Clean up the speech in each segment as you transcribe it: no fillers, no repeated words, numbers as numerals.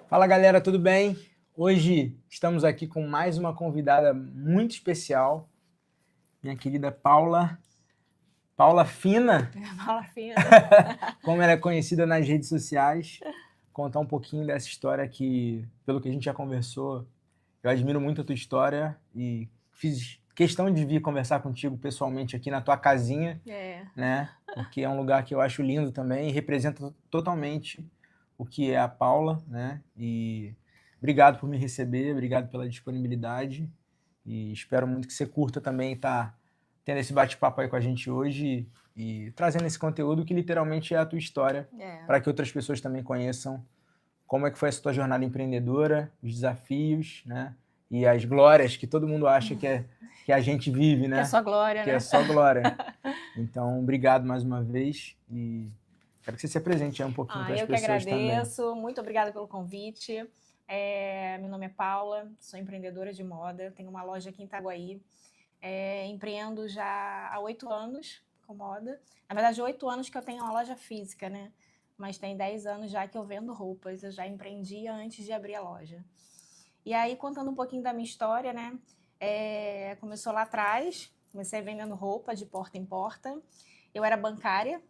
Fala galera, tudo bem? Hoje estamos aqui com mais uma convidada muito especial, minha querida Paula Fina, Fala, Fina. como ela é conhecida nas redes sociais, contar um pouquinho dessa história que, pelo que a gente já conversou, eu admiro muito a tua história e fiz questão de vir conversar contigo pessoalmente aqui na tua casinha, né? Porque é um lugar que eu acho lindo também e representa totalmente o que é a Paula, né? E obrigado por me receber, obrigado pela disponibilidade e espero muito que você curta também estar tendo esse bate-papo aí com a gente hoje e trazendo esse conteúdo que literalmente é a tua história, para que outras pessoas também conheçam como é que foi essa tua jornada empreendedora, os desafios, né? E as glórias que todo mundo acha que a gente vive, né? Que é só glória, que né? é só glória. Então, obrigado mais uma vez e quero que você se apresente aí um pouquinho para as Eu que pessoas agradeço, também. muito obrigada pelo convite. Meu nome é Paula, sou empreendedora de moda, tenho uma loja aqui em Itaguaí. Empreendo já há 8 anos com moda. Na verdade, 8 anos que eu tenho uma loja física, né? Mas tem 10 anos já que eu vendo roupas, eu já empreendia antes de abrir a loja. E aí, contando um pouquinho da minha história, né? Começou lá atrás, comecei vendendo roupa de porta em porta. Eu era bancária,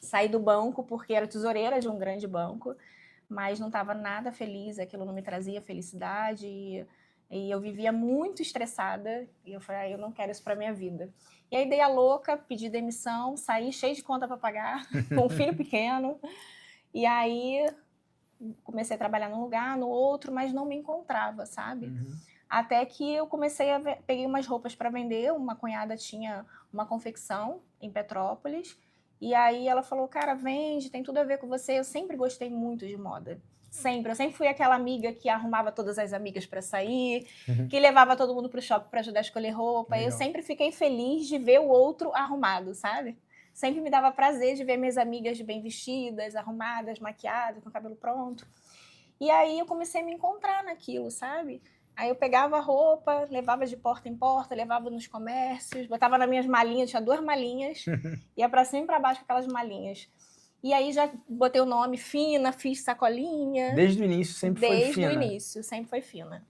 saí do banco porque era tesoureira de um grande banco, mas não estava nada feliz, aquilo não me trazia felicidade e eu vivia muito estressada e eu falei, eu não quero isso para minha vida. E aí dei a louca, pedi demissão, saí cheia de conta para pagar, com um filho pequeno, e aí comecei a trabalhar num lugar, no outro, mas não me encontrava, sabe? Até que eu comecei peguei umas roupas para vender, uma cunhada tinha uma confecção em Petrópolis, e aí ela falou, cara, vende, tem tudo a ver com você. Eu sempre gostei muito de moda. Eu sempre fui aquela amiga que arrumava todas as amigas para sair, que levava todo mundo pro shopping para ajudar a escolher roupa. Legal. Eu sempre fiquei feliz de ver o outro arrumado, sabe? Sempre me dava prazer de ver minhas amigas bem vestidas, arrumadas, maquiadas, com o cabelo pronto. E aí eu comecei a me encontrar naquilo, sabe? Aí eu pegava a roupa, levava de porta em porta, levava nos comércios, botava nas minhas malinhas, tinha 2 malinhas, ia para cima e para baixo com aquelas malinhas. E aí já botei o nome Fina, fiz sacolinha. Desde o início sempre foi fina? Desde o início, sempre foi Fina.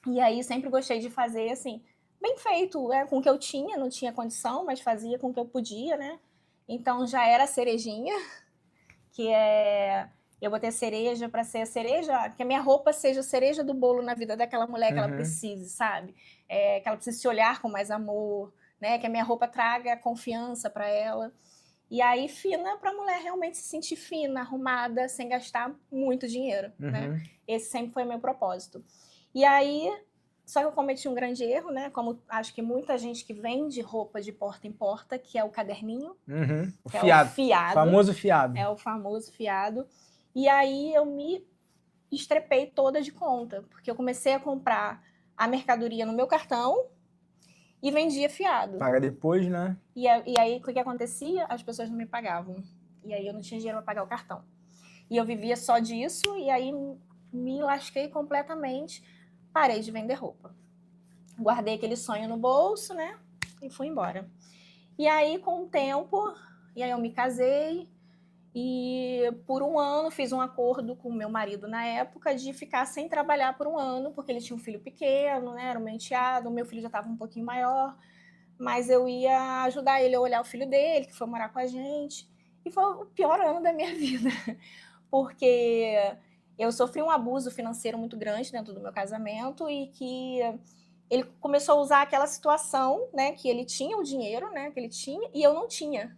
E aí sempre gostei de fazer assim, bem feito, com o que eu tinha, não tinha condição, mas fazia com o que eu podia, né? Então já era cerejinha, que eu botei a cereja para ser a cereja, que a minha roupa seja a cereja do bolo na vida daquela mulher que ela precise, sabe? Que ela precise se olhar com mais amor, né? Que a minha roupa traga confiança para ela. E aí, fina para a mulher realmente se sentir fina, arrumada, sem gastar muito dinheiro, né? Esse sempre foi o meu propósito. E aí, só que eu cometi um grande erro, né? Como acho que muita gente que vende roupa de porta em porta, que é o caderninho. O que fiado. É o fiado. Famoso fiado. É o famoso fiado. E aí eu me estrepei toda de conta, porque eu comecei a comprar a mercadoria no meu cartão e vendia fiado. Paga depois, né? E aí o que acontecia? As pessoas não me pagavam. E aí eu não tinha dinheiro para pagar o cartão. E eu vivia só disso, e aí me lasquei completamente. Parei de vender roupa. Guardei aquele sonho no bolso, né? E fui embora. E aí, com o tempo, eu me casei, e por um ano fiz um acordo com o meu marido na época de ficar sem trabalhar por um ano, porque ele tinha um filho pequeno, né? Era um enteado, o meu filho já estava um pouquinho maior, mas eu ia ajudar ele a olhar o filho dele, que foi morar com a gente. E foi o pior ano da minha vida, porque eu sofri um abuso financeiro muito grande dentro do meu casamento e que ele começou a usar aquela situação, né, que ele tinha o dinheiro, né, que ele tinha, e eu não tinha.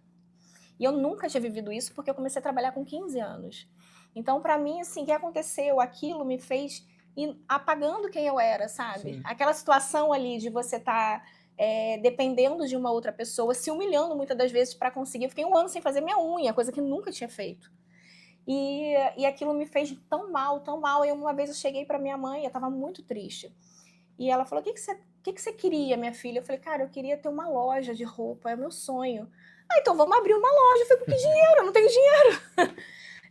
E eu nunca tinha vivido isso porque eu comecei a trabalhar com 15 anos. Então, para mim, assim, o que aconteceu? Aquilo me fez ir apagando quem eu era, sabe? Sim. Aquela situação ali de você estar dependendo de uma outra pessoa, se humilhando muitas das vezes para conseguir. Eu fiquei um ano sem fazer minha unha, coisa que nunca tinha feito. E aquilo me fez tão mal, tão mal. E uma vez eu cheguei para minha mãe, eu estava muito triste. E ela falou, o que você queria, minha filha? Eu falei, cara, eu queria ter uma loja de roupa, é o meu sonho. Então vamos abrir uma loja. Eu falei, que dinheiro? Eu não tenho dinheiro.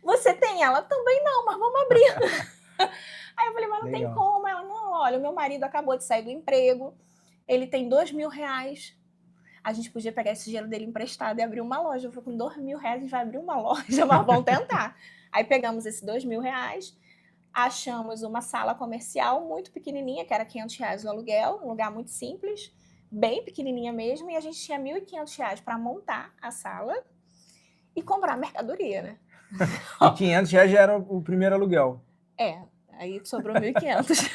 Você tem? Ela, também não, mas vamos abrir. Aí eu falei, mas não tem como. Ela, não, olha, o meu marido acabou de sair do emprego, ele tem R$2.000. A gente podia pegar esse dinheiro dele emprestado e abrir uma loja. Eu falei, com R$2.000 a gente vai abrir uma loja, mas vamos tentar. Aí pegamos esses R$2.000, Achamos uma sala comercial muito pequenininha, que era R$ 500 o aluguel, um lugar muito simples, bem pequenininha mesmo, e a gente tinha R$ 1.500 para montar a sala e comprar mercadoria, né? E R$ 500 já era o primeiro aluguel. Aí sobrou 1.500.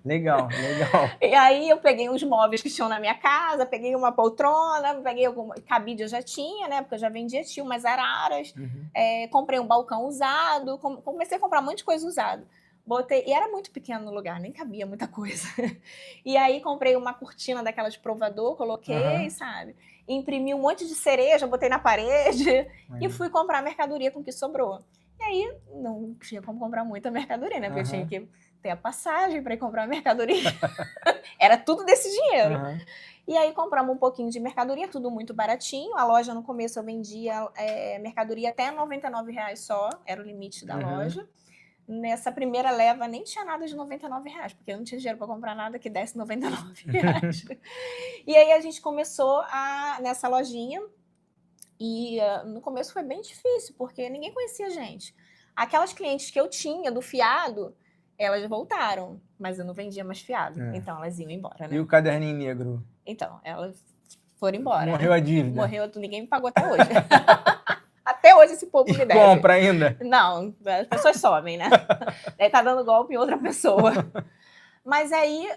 Legal, legal. E aí eu peguei os móveis que tinham na minha casa, peguei uma poltrona, peguei alguma... Cabide eu já tinha, né? Porque eu já vendia, tinha umas araras. Comprei um balcão usado, comecei a comprar um monte de coisa usada. Botei, e era muito pequeno no lugar, nem cabia muita coisa. E aí comprei uma cortina daquela de provador, coloquei, sabe? Imprimi um monte de cereja, botei na parede e fui comprar mercadoria com o que sobrou. E aí não tinha como comprar muita mercadoria, né? Porque eu tinha que ter a passagem para ir comprar mercadoria. Era tudo desse dinheiro. E aí compramos um pouquinho de mercadoria, tudo muito baratinho. A loja, no começo, eu vendia mercadoria até R$ 99 só, era o limite da loja. Nessa primeira leva, nem tinha nada de R$ 99, porque eu não tinha dinheiro para comprar nada que desse R$ 99. E aí a gente começou nessa lojinha. E no começo foi bem difícil, porque ninguém conhecia a gente. Aquelas clientes que eu tinha do fiado, elas voltaram, mas eu não vendia mais fiado. Então elas iam embora, né? E o caderninho negro? Então, elas foram embora. Morreu a dívida? Morreu, ninguém me pagou até hoje. Até hoje esse povo me deve. Compra ainda? Não, as pessoas somem, né? Aí tá dando golpe em outra pessoa. Mas aí...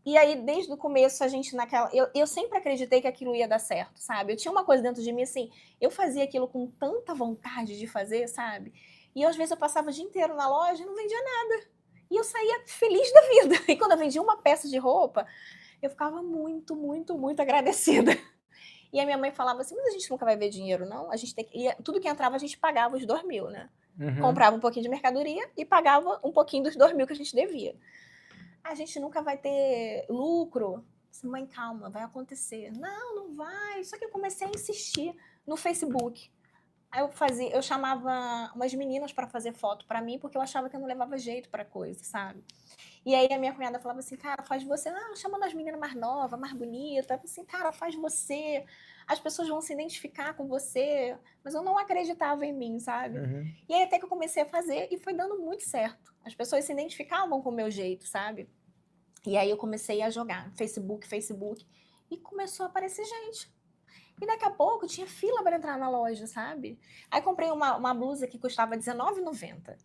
E aí, desde o começo, a gente naquela... Eu sempre acreditei que aquilo ia dar certo, sabe? Eu tinha uma coisa dentro de mim, assim, eu fazia aquilo com tanta vontade de fazer, sabe? E às vezes eu passava o dia inteiro na loja e não vendia nada. E eu saía feliz da vida. E quando eu vendia uma peça de roupa, eu ficava muito, muito, muito agradecida. E a minha mãe falava assim, mas a gente nunca vai ver dinheiro, não? A gente tem que... E tudo que entrava, a gente pagava os 2.000, né? Comprava um pouquinho de mercadoria e pagava um pouquinho dos 2.000 que a gente devia. A gente nunca vai ter lucro. Mãe, calma, vai acontecer. Não, não vai. Só que eu comecei a insistir no Facebook. Aí eu chamava umas meninas para fazer foto para mim, porque eu achava que eu não levava jeito para coisa, sabe? E aí a minha cunhada falava assim, cara, faz você. Não, chamando as meninas mais novas, mais bonitas. Eu falei assim, cara, faz você. As pessoas vão se identificar com você. Mas eu não acreditava em mim, sabe? E aí até que eu comecei a fazer e foi dando muito certo. As pessoas se identificavam com o meu jeito, sabe? E aí eu comecei a jogar Facebook, e começou a aparecer gente. E daqui a pouco tinha fila para entrar na loja, sabe? Aí comprei uma blusa que custava R$19,90.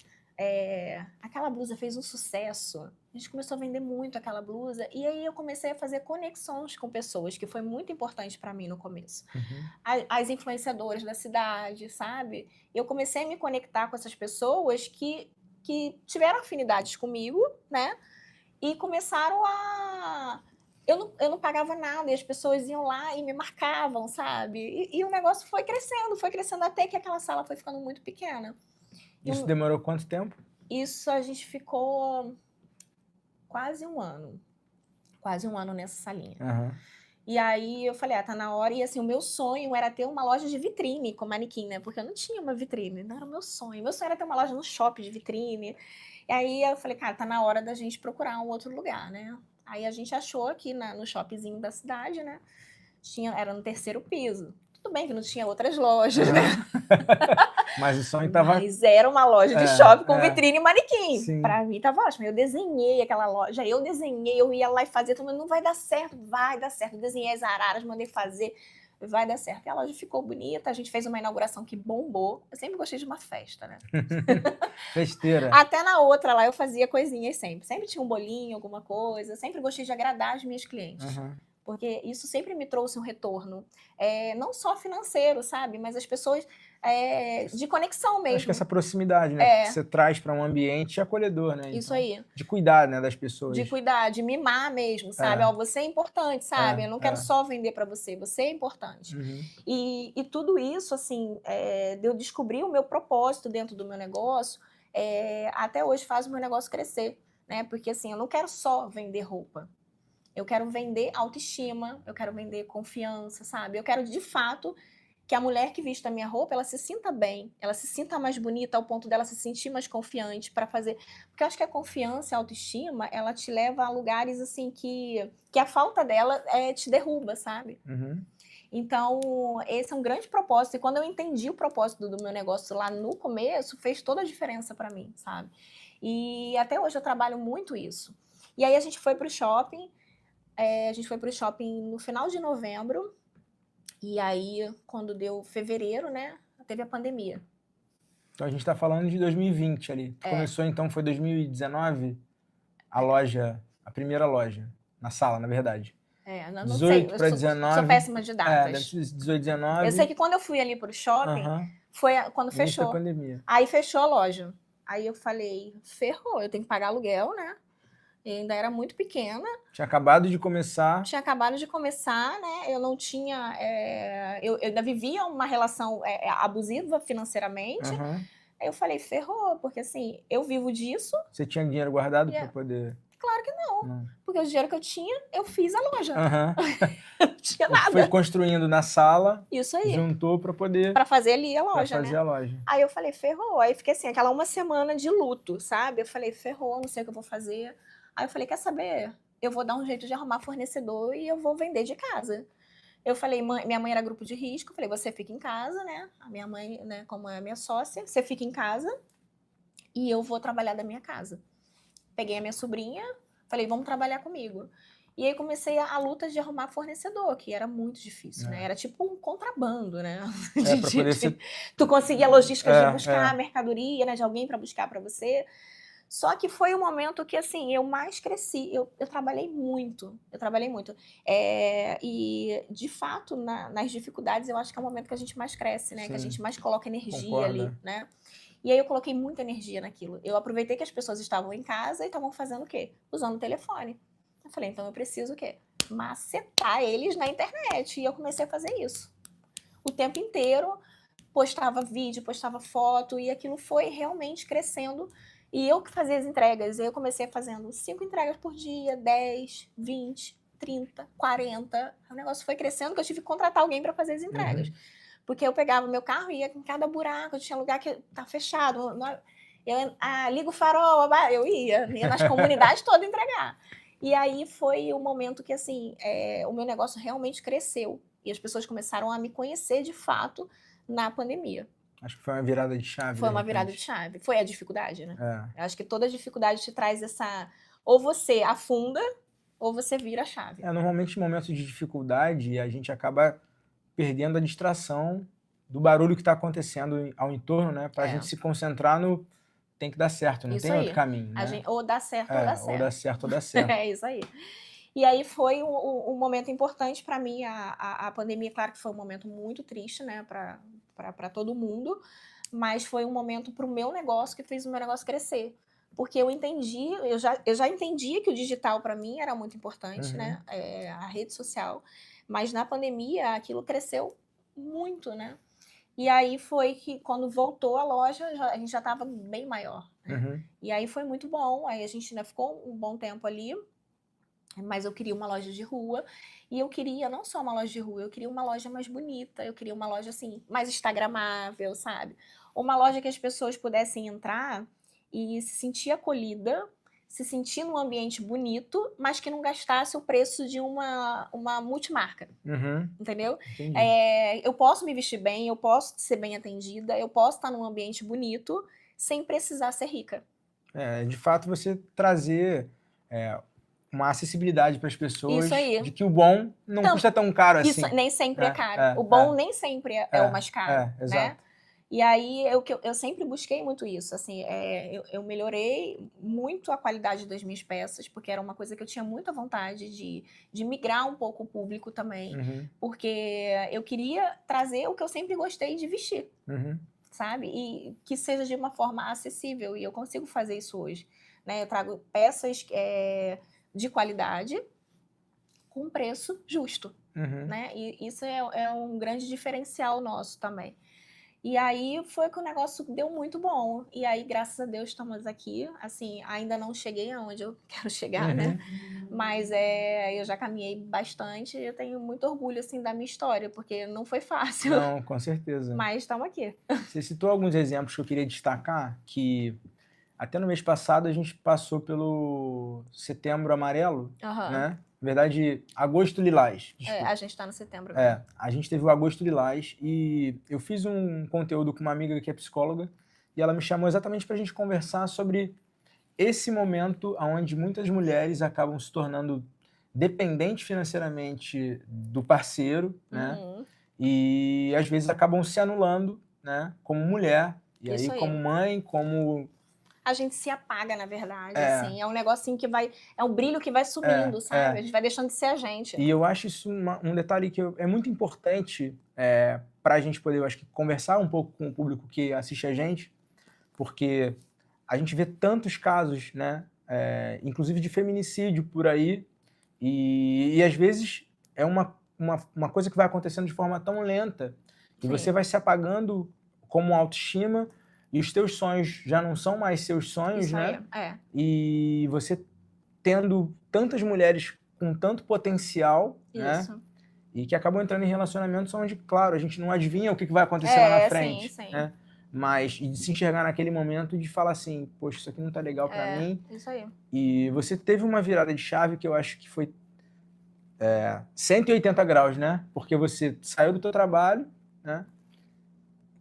Aquela blusa fez um sucesso. A gente começou a vender muito aquela blusa. E aí eu comecei a fazer conexões com pessoas, que foi muito importante para mim no começo. As influenciadoras da cidade, sabe? Eu comecei a me conectar com essas pessoas que tiveram afinidades comigo, né? E começaram a... Eu não pagava nada, e as pessoas iam lá e me marcavam, sabe? E o negócio foi crescendo até que aquela sala foi ficando muito pequena. Isso demorou quanto tempo? Isso a gente ficou quase um ano nessa salinha. E aí eu falei, tá na hora. E assim, o meu sonho era ter uma loja de vitrine com manequim, né? Porque eu não tinha uma vitrine, não era o meu sonho. Meu sonho era ter uma loja no shopping de vitrine. E aí eu falei, cara, tá na hora da gente procurar um outro lugar, né? Aí a gente achou aqui no shoppingzinho da cidade, né? Era no 3º piso. Tudo bem que não tinha outras lojas, né? Mas o sonho tava... Mas era uma loja de shopping com vitrine e manequim. Sim. Pra mim tava ótimo. Eu desenhei aquela loja, eu ia lá e fazia, todo mundo, não vai dar certo. Vai dar certo. Eu desenhei as araras, mandei fazer. Vai dar certo. E a loja ficou bonita, a gente fez uma inauguração que bombou. Eu sempre gostei de uma festa, né? Festeira. Até na outra lá eu fazia coisinhas sempre. Sempre tinha um bolinho, alguma coisa. Sempre gostei de agradar as minhas clientes. Porque isso sempre me trouxe um retorno. Não só financeiro, sabe? Mas as pessoas... de conexão mesmo. Acho que essa proximidade, né? Que você traz para um ambiente acolhedor, né? Isso então, aí. De cuidar, né, das pessoas. De cuidar, de mimar mesmo, sabe? Ó, você é importante, sabe? Eu não quero só vender para você é importante. E tudo isso, assim, de eu descobrir o meu propósito dentro do meu negócio, até hoje faz o meu negócio crescer, né? Porque, assim, eu não quero só vender roupa. Eu quero vender autoestima, eu quero vender confiança, sabe? Eu quero, de fato, que a mulher que vista a minha roupa, ela se sinta bem, ela se sinta mais bonita ao ponto dela se sentir mais confiante para fazer... Porque eu acho que a confiança e a autoestima, ela te leva a lugares, assim, que a falta dela te derruba, sabe? Então, esse é um grande propósito. E quando eu entendi o propósito do meu negócio lá no começo, fez toda a diferença para mim, sabe? E até hoje eu trabalho muito isso. E aí a gente foi pro shopping, no final de novembro, e aí quando deu fevereiro, né, teve a pandemia. Então a gente tá falando de 2020 ali. Tu começou então, foi 2019, a loja, a primeira loja, na sala, na verdade. Não 18 sei, para sou 19. péssima de datas. Deve ser 18, 19. Eu sei que quando eu fui ali pro shopping, foi quando início da fechou. pandemia. Aí fechou a loja. Aí eu falei, ferrou, eu tenho que pagar aluguel, né? Eu ainda era muito pequena. Tinha acabado de começar. Né? Eu não tinha... eu ainda vivia uma relação abusiva financeiramente. Aí eu falei, ferrou, porque assim, eu vivo disso. Você tinha dinheiro guardado para poder... Claro que não. Porque o dinheiro que eu tinha, eu fiz a loja. Não tinha nada. Foi construindo na sala. Isso aí. Juntou para poder... Para fazer ali a loja, fazer a loja. Aí eu falei, ferrou. Aí fiquei assim, aquela uma semana de luto, sabe? Eu falei, ferrou, não sei o que eu vou fazer. Aí eu falei, quer saber? Eu vou dar um jeito de arrumar fornecedor e eu vou vender de casa. Eu falei, minha mãe era grupo de risco. Eu falei, você fica em casa, né? A minha mãe, né, como é a minha sócia, você fica em casa e eu vou trabalhar da minha casa. Peguei a minha sobrinha, falei, vamos trabalhar comigo. E aí comecei a luta de arrumar fornecedor, que era muito difícil, né? Era tipo um contrabando, né? Tu conseguia a logística de buscar a mercadoria, né? De alguém para buscar para você. Só que foi um momento que, assim, eu mais cresci. Eu trabalhei muito. E, de fato, nas dificuldades, eu acho que é o momento que a gente mais cresce, né? Sim. Que a gente mais coloca energia ali, né? E aí eu coloquei muita energia naquilo. Eu aproveitei que as pessoas estavam em casa e estavam fazendo o quê? Usando o telefone. Eu falei, então eu preciso o quê? Macetar eles na internet. E eu comecei a fazer isso. O tempo inteiro, postava vídeo, postava foto, e aquilo foi realmente crescendo. E eu que fazia as entregas. Eu comecei fazendo 5 entregas por dia, 10, 20, 30, 40. O negócio foi crescendo que eu tive que contratar alguém para fazer as entregas. Porque eu pegava meu carro e ia em cada buraco, tinha lugar que tá fechado. Eu ligo o farol, eu ia nas comunidades todas entregar. E aí foi o momento que, assim, o meu negócio realmente cresceu. E as pessoas começaram a me conhecer, de fato, na pandemia. Acho que foi uma virada de chave. Foi uma virada de chave. Foi a dificuldade, né? Eu acho que toda dificuldade te traz essa... Ou você afunda, ou você vira a chave. Normalmente, em momentos de dificuldade, a gente acaba perdendo a distração do barulho que está acontecendo ao entorno, né? Para a gente se concentrar no... Tem que dar certo, não tem outro caminho, né? Ou dá certo, ou dá certo. Ou dá certo, ou dá certo. É isso aí. E aí foi um momento importante para mim. A pandemia, claro que foi um momento muito triste, né? Para todo mundo. Mas foi um momento para o meu negócio que fez o meu negócio crescer. Porque eu entendi, eu já entendia que o digital para mim era muito importante, né? A rede social. Mas na pandemia aquilo cresceu muito, né? E aí foi que quando voltou a loja, a gente já estava bem maior. Né? E aí foi muito bom. Aí a gente ainda ficou um bom tempo ali. Mas eu queria uma loja de rua. E eu queria não só uma loja de rua, eu queria uma loja mais bonita. Eu queria uma loja assim, mais instagramável, sabe? Uma loja que as pessoas pudessem entrar e se sentir acolhida, se sentir num ambiente bonito, mas que não gastasse o preço de uma multimarca. Entendeu? Eu posso me vestir bem, eu posso ser bem atendida, eu posso estar num ambiente bonito sem precisar ser rica. De fato, você trazer uma acessibilidade para as pessoas de que o bom não custa tão caro assim. Isso nem sempre é caro. O bom nem sempre é o mais caro. Né? E aí eu sempre busquei muito isso. Assim, eu melhorei muito a qualidade das minhas peças, porque era uma coisa que eu tinha muita vontade de migrar um pouco o público também. Porque eu queria trazer o que eu sempre gostei de vestir. Sabe? E que seja de uma forma acessível. E eu consigo fazer isso hoje. Né? Eu trago peças de qualidade com preço justo. Né? E isso é um grande diferencial nosso também. E aí foi que o negócio deu muito bom. E aí, graças a Deus, estamos aqui. Assim, ainda não cheguei aonde eu quero chegar, né? Mas eu já caminhei bastante e eu tenho muito orgulho, assim, da minha história, porque não foi fácil. Não, com certeza. Mas estamos aqui. Você citou alguns exemplos que eu queria destacar, que até no mês passado a gente passou pelo Setembro Amarelo, né? Na verdade, Agosto Lilás. A gente tá no setembro. A gente teve o Agosto Lilás e eu fiz um conteúdo com uma amiga que é psicóloga e ela me chamou exatamente para a gente conversar sobre esse momento onde muitas mulheres acabam se tornando dependentes financeiramente do parceiro, né? E às vezes acabam se anulando, né? Como mulher, e aí como mãe, como... A gente se apaga, na verdade, assim. É um negocinho que vai... É um brilho que vai sumindo, sabe? A gente vai deixando de ser a gente. E eu acho isso um detalhe que é muito importante para a gente poder, eu acho que, conversar um pouco com o público que assiste a gente, porque a gente vê tantos casos, né? Inclusive de feminicídio por aí, e às vezes é uma coisa que vai acontecendo de forma tão lenta que você vai se apagando como autoestima e os teus sonhos já não são mais seus sonhos, isso né? Aí, E você tendo tantas mulheres com tanto potencial, né? E que acabam entrando em relacionamentos onde, claro, a gente não adivinha o que vai acontecer lá na frente, sim. né? Mas de se enxergar naquele momento de falar assim, poxa, isso aqui não tá legal pra mim. Isso aí. E você teve uma virada de chave que eu acho que foi 180 graus, né? Porque você saiu do teu trabalho, né?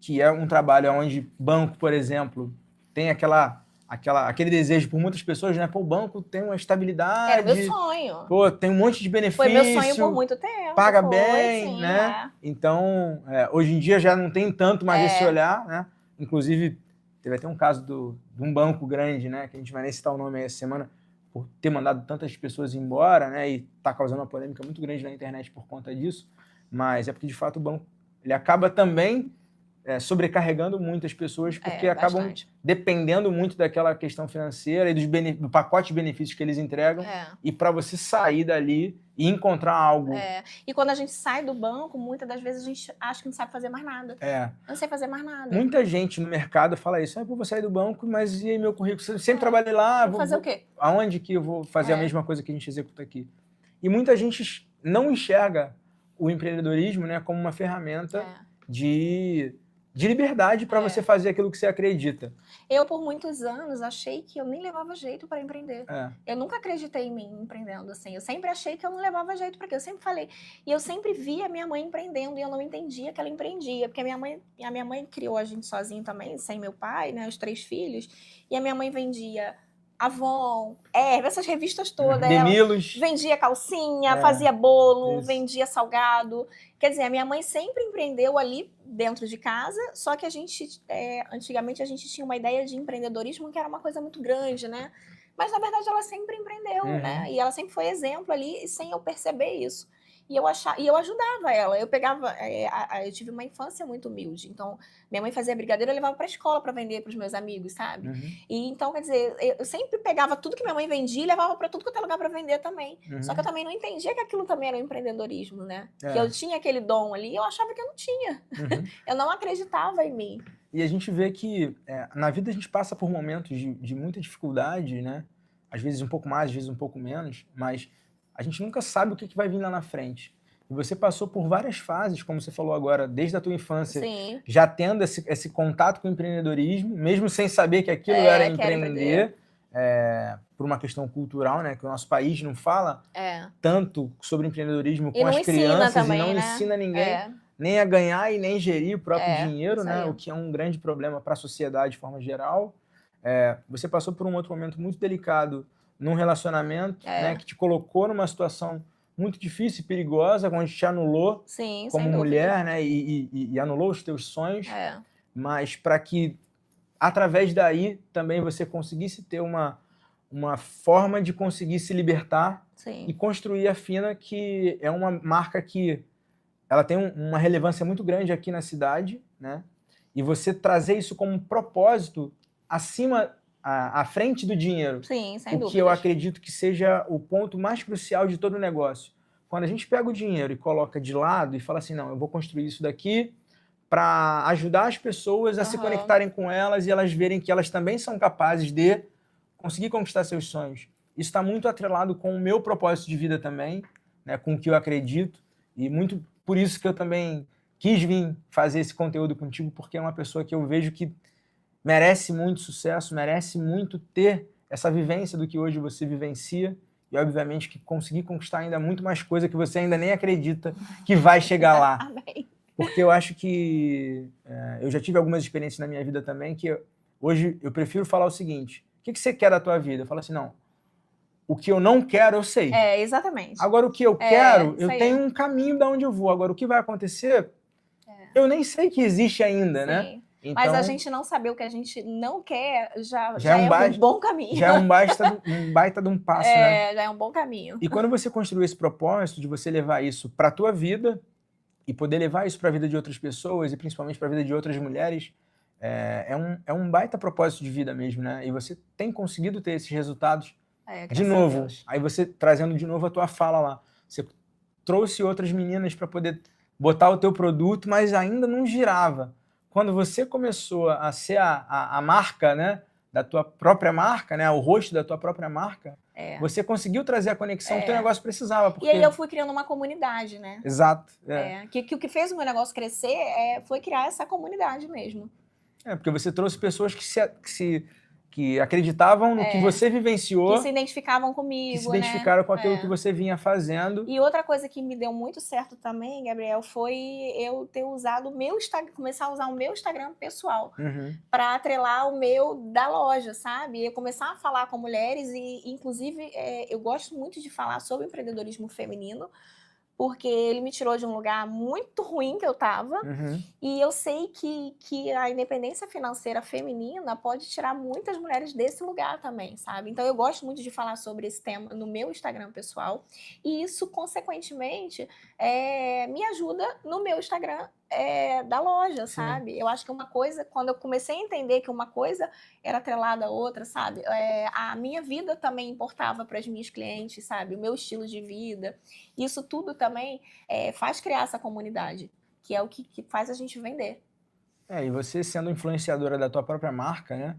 Que é um trabalho onde banco, por exemplo, tem aquele desejo por muitas pessoas, né? Pô, o banco tem uma estabilidade. Era meu sonho. Pô, tem um monte de benefício. Foi meu sonho por muito tempo. Paga bem, né? Então, hoje em dia já não tem tanto mais esse olhar, né? Inclusive, teve até um caso de um banco grande, né? Que a gente vai nem citar o nome aí essa semana, por ter mandado tantas pessoas embora, né? E tá causando uma polêmica muito grande na internet por conta disso. Mas é porque, de fato, o banco ele acaba também sobrecarregando muitas pessoas porque acabam dependendo muito daquela questão financeira e do pacote de benefícios que eles entregam. E para você sair dali e encontrar algo... E quando a gente sai do banco, muitas das vezes a gente acha que não sabe fazer mais nada. Eu não sei fazer mais nada. Muita gente no mercado fala isso. Vou sair do banco, mas e aí meu currículo? Eu sempre trabalhei lá. Vou fazer o quê? Aonde que eu vou fazer a mesma coisa que a gente executa aqui? E muita gente não enxerga o empreendedorismo, né, como uma ferramenta de liberdade para você fazer aquilo que você acredita. Eu, por muitos anos, achei que eu nem levava jeito para empreender. Eu nunca acreditei em mim empreendendo, assim. Eu sempre achei que eu não levava jeito para aquilo. Eu sempre falei. E eu sempre via minha mãe empreendendo e eu não entendia que ela empreendia. Porque a minha mãe criou a gente sozinha também, sem meu pai, né? Os 3 filhos. E a minha mãe vendia Avon, essas revistas todas. Demilos. Vendia calcinha, fazia bolo, vendia salgado. Quer dizer, a minha mãe sempre empreendeu ali dentro de casa, só que a gente, antigamente a gente tinha uma ideia de empreendedorismo que era uma coisa muito grande, né? Mas, na verdade, ela sempre empreendeu, né? E ela sempre foi exemplo ali, sem eu perceber isso. E eu ajudava ela. Eu pegava... eu tive uma infância muito humilde. Então, minha mãe fazia brigadeiro, eu levava para a escola para vender para os meus amigos, sabe? E então, quer dizer, eu sempre pegava tudo que minha mãe vendia e levava para tudo quanto é lugar para vender também. Só que eu também não entendia que aquilo também era um empreendedorismo, né? Que eu tinha aquele dom ali e eu achava que eu não tinha. Eu não acreditava em mim. E a gente vê que na vida a gente passa por momentos de muita dificuldade, né? Às vezes um pouco mais, às vezes um pouco menos, mas a gente nunca sabe o que vai vir lá na frente. E você passou por várias fases, como você falou agora, desde a tua infância, já tendo esse contato com o empreendedorismo, mesmo sem saber que aquilo era empreender, por uma questão cultural, né? Que o nosso país não fala tanto sobre empreendedorismo com as crianças também, e não ensina ninguém nem a ganhar e nem gerir o próprio dinheiro, né? O que é um grande problema para a sociedade de forma geral. Você passou por um outro momento muito delicado num relacionamento, né, que te colocou numa situação muito difícil e perigosa, onde te anulou como mulher, né, e anulou os teus sonhos, mas para que, através daí, também você conseguisse ter uma forma de conseguir se libertar e construir a Fina, que é uma marca que ela tem uma relevância muito grande aqui na cidade, né, e você trazer isso como um propósito acima... à frente do dinheiro. Sim, sem dúvidas. O que eu acredito que seja o ponto mais crucial de todo o negócio. Quando a gente pega o dinheiro e coloca de lado e fala assim, não, eu vou construir isso daqui para ajudar as pessoas a se conectarem com elas e elas verem que elas também são capazes de conseguir conquistar seus sonhos. Isso está muito atrelado com o meu propósito de vida também, né, com o que eu acredito, e muito por isso que eu também quis vir fazer esse conteúdo contigo, porque é uma pessoa que eu vejo que merece muito sucesso, merece muito ter essa vivência do que hoje você vivencia, e, obviamente, que conseguir conquistar ainda muito mais coisa que você ainda nem acredita que vai chegar lá. Amém. Porque eu acho que eu já tive algumas experiências na minha vida também que hoje eu prefiro falar o seguinte: o que você quer da tua vida? Eu falo assim, não, o que eu não quero eu sei. Exatamente. Agora o que eu quero, eu aí. tenho um caminho de onde eu vou. Agora o que vai acontecer, eu nem sei que existe ainda, né? Então, mas a gente não saber o que a gente não quer já é um bom caminho. Já é um baita de um passo, né? Já é um bom caminho. E quando você construir esse propósito de você levar isso para a tua vida e poder levar isso para a vida de outras pessoas e principalmente para a vida de outras mulheres, é um baita propósito de vida mesmo, né? E você tem conseguido ter esses resultados de novo. Aí você trazendo de novo a tua fala lá. Você trouxe outras meninas para poder botar o teu produto, mas ainda não girava. Quando você começou a ser a marca, né, da tua própria marca, né, o rosto da tua própria marca, você conseguiu trazer a conexão que o teu negócio precisava. Porque... E aí eu fui criando uma comunidade, né? Exato. Que o que fez o meu negócio crescer foi criar essa comunidade mesmo. Porque você trouxe pessoas que acreditavam no que você vivenciou. Que se identificavam comigo, que se identificaram com aquilo que você vinha fazendo. E outra coisa que me deu muito certo também, Gabriel, foi eu ter usado o meu Instagram, começar a usar o meu Instagram pessoal para atrelar o meu da loja, sabe? Eu começar a falar com mulheres e, inclusive, eu gosto muito de falar sobre empreendedorismo feminino, porque ele me tirou de um lugar muito ruim que eu estava, e eu sei que a independência financeira feminina pode tirar muitas mulheres desse lugar também, sabe? Então eu gosto muito de falar sobre esse tema no meu Instagram pessoal, e isso, consequentemente, me ajuda no meu Instagram da loja, sabe? Eu acho que uma coisa, quando eu comecei a entender que uma coisa era atrelada à outra, sabe? A minha vida também importava para as minhas clientes, sabe? O meu estilo de vida. Isso tudo também faz criar essa comunidade, que é o que faz a gente vender. E você sendo influenciadora da tua própria marca, né?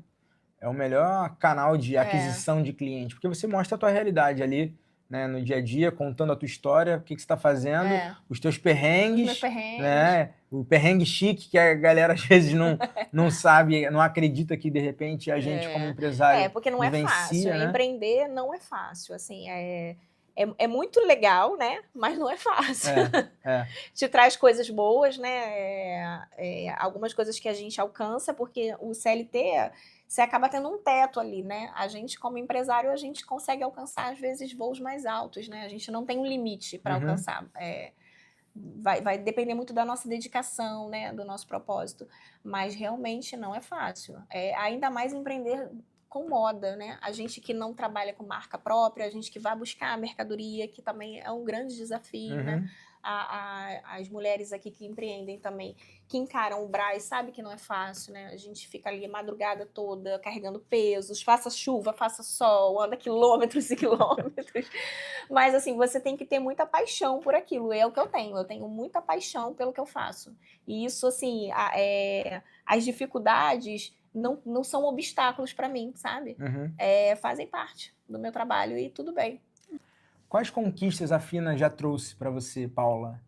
É o melhor canal de aquisição de cliente, porque você mostra a tua realidade ali, né, no dia a dia, contando a tua história, o que você está fazendo, os teus perrengues, os meus perrengues, né? O perrengue chique que a galera às vezes não sabe, não acredita que de repente a gente como empresário porque não vivencia, é fácil, né? Empreender não é fácil, assim, é muito legal, né? Mas não é fácil. Te traz coisas boas, né? Algumas coisas que a gente alcança, porque o CLT, você acaba tendo um teto ali, né? A gente, como empresário, a gente consegue alcançar, às vezes, voos mais altos, né? A gente não tem um limite para alcançar. Vai depender muito da nossa dedicação, né? Do nosso propósito. Mas realmente não é fácil. Ainda mais empreender com moda, né? A gente que não trabalha com marca própria, a gente que vai buscar a mercadoria, que também é um grande desafio, né? As mulheres aqui que empreendem também, que encaram o Brás, sabe que não é fácil, né? A gente fica ali a madrugada toda carregando pesos, faça chuva, faça sol, anda quilômetros e quilômetros. Mas, assim, você tem que ter muita paixão por aquilo. É o que eu tenho muita paixão pelo que eu faço. E isso, assim, as dificuldades não são obstáculos para mim, sabe? Fazem parte do meu trabalho e tudo bem. Quais conquistas a Fina já trouxe para você, Paula,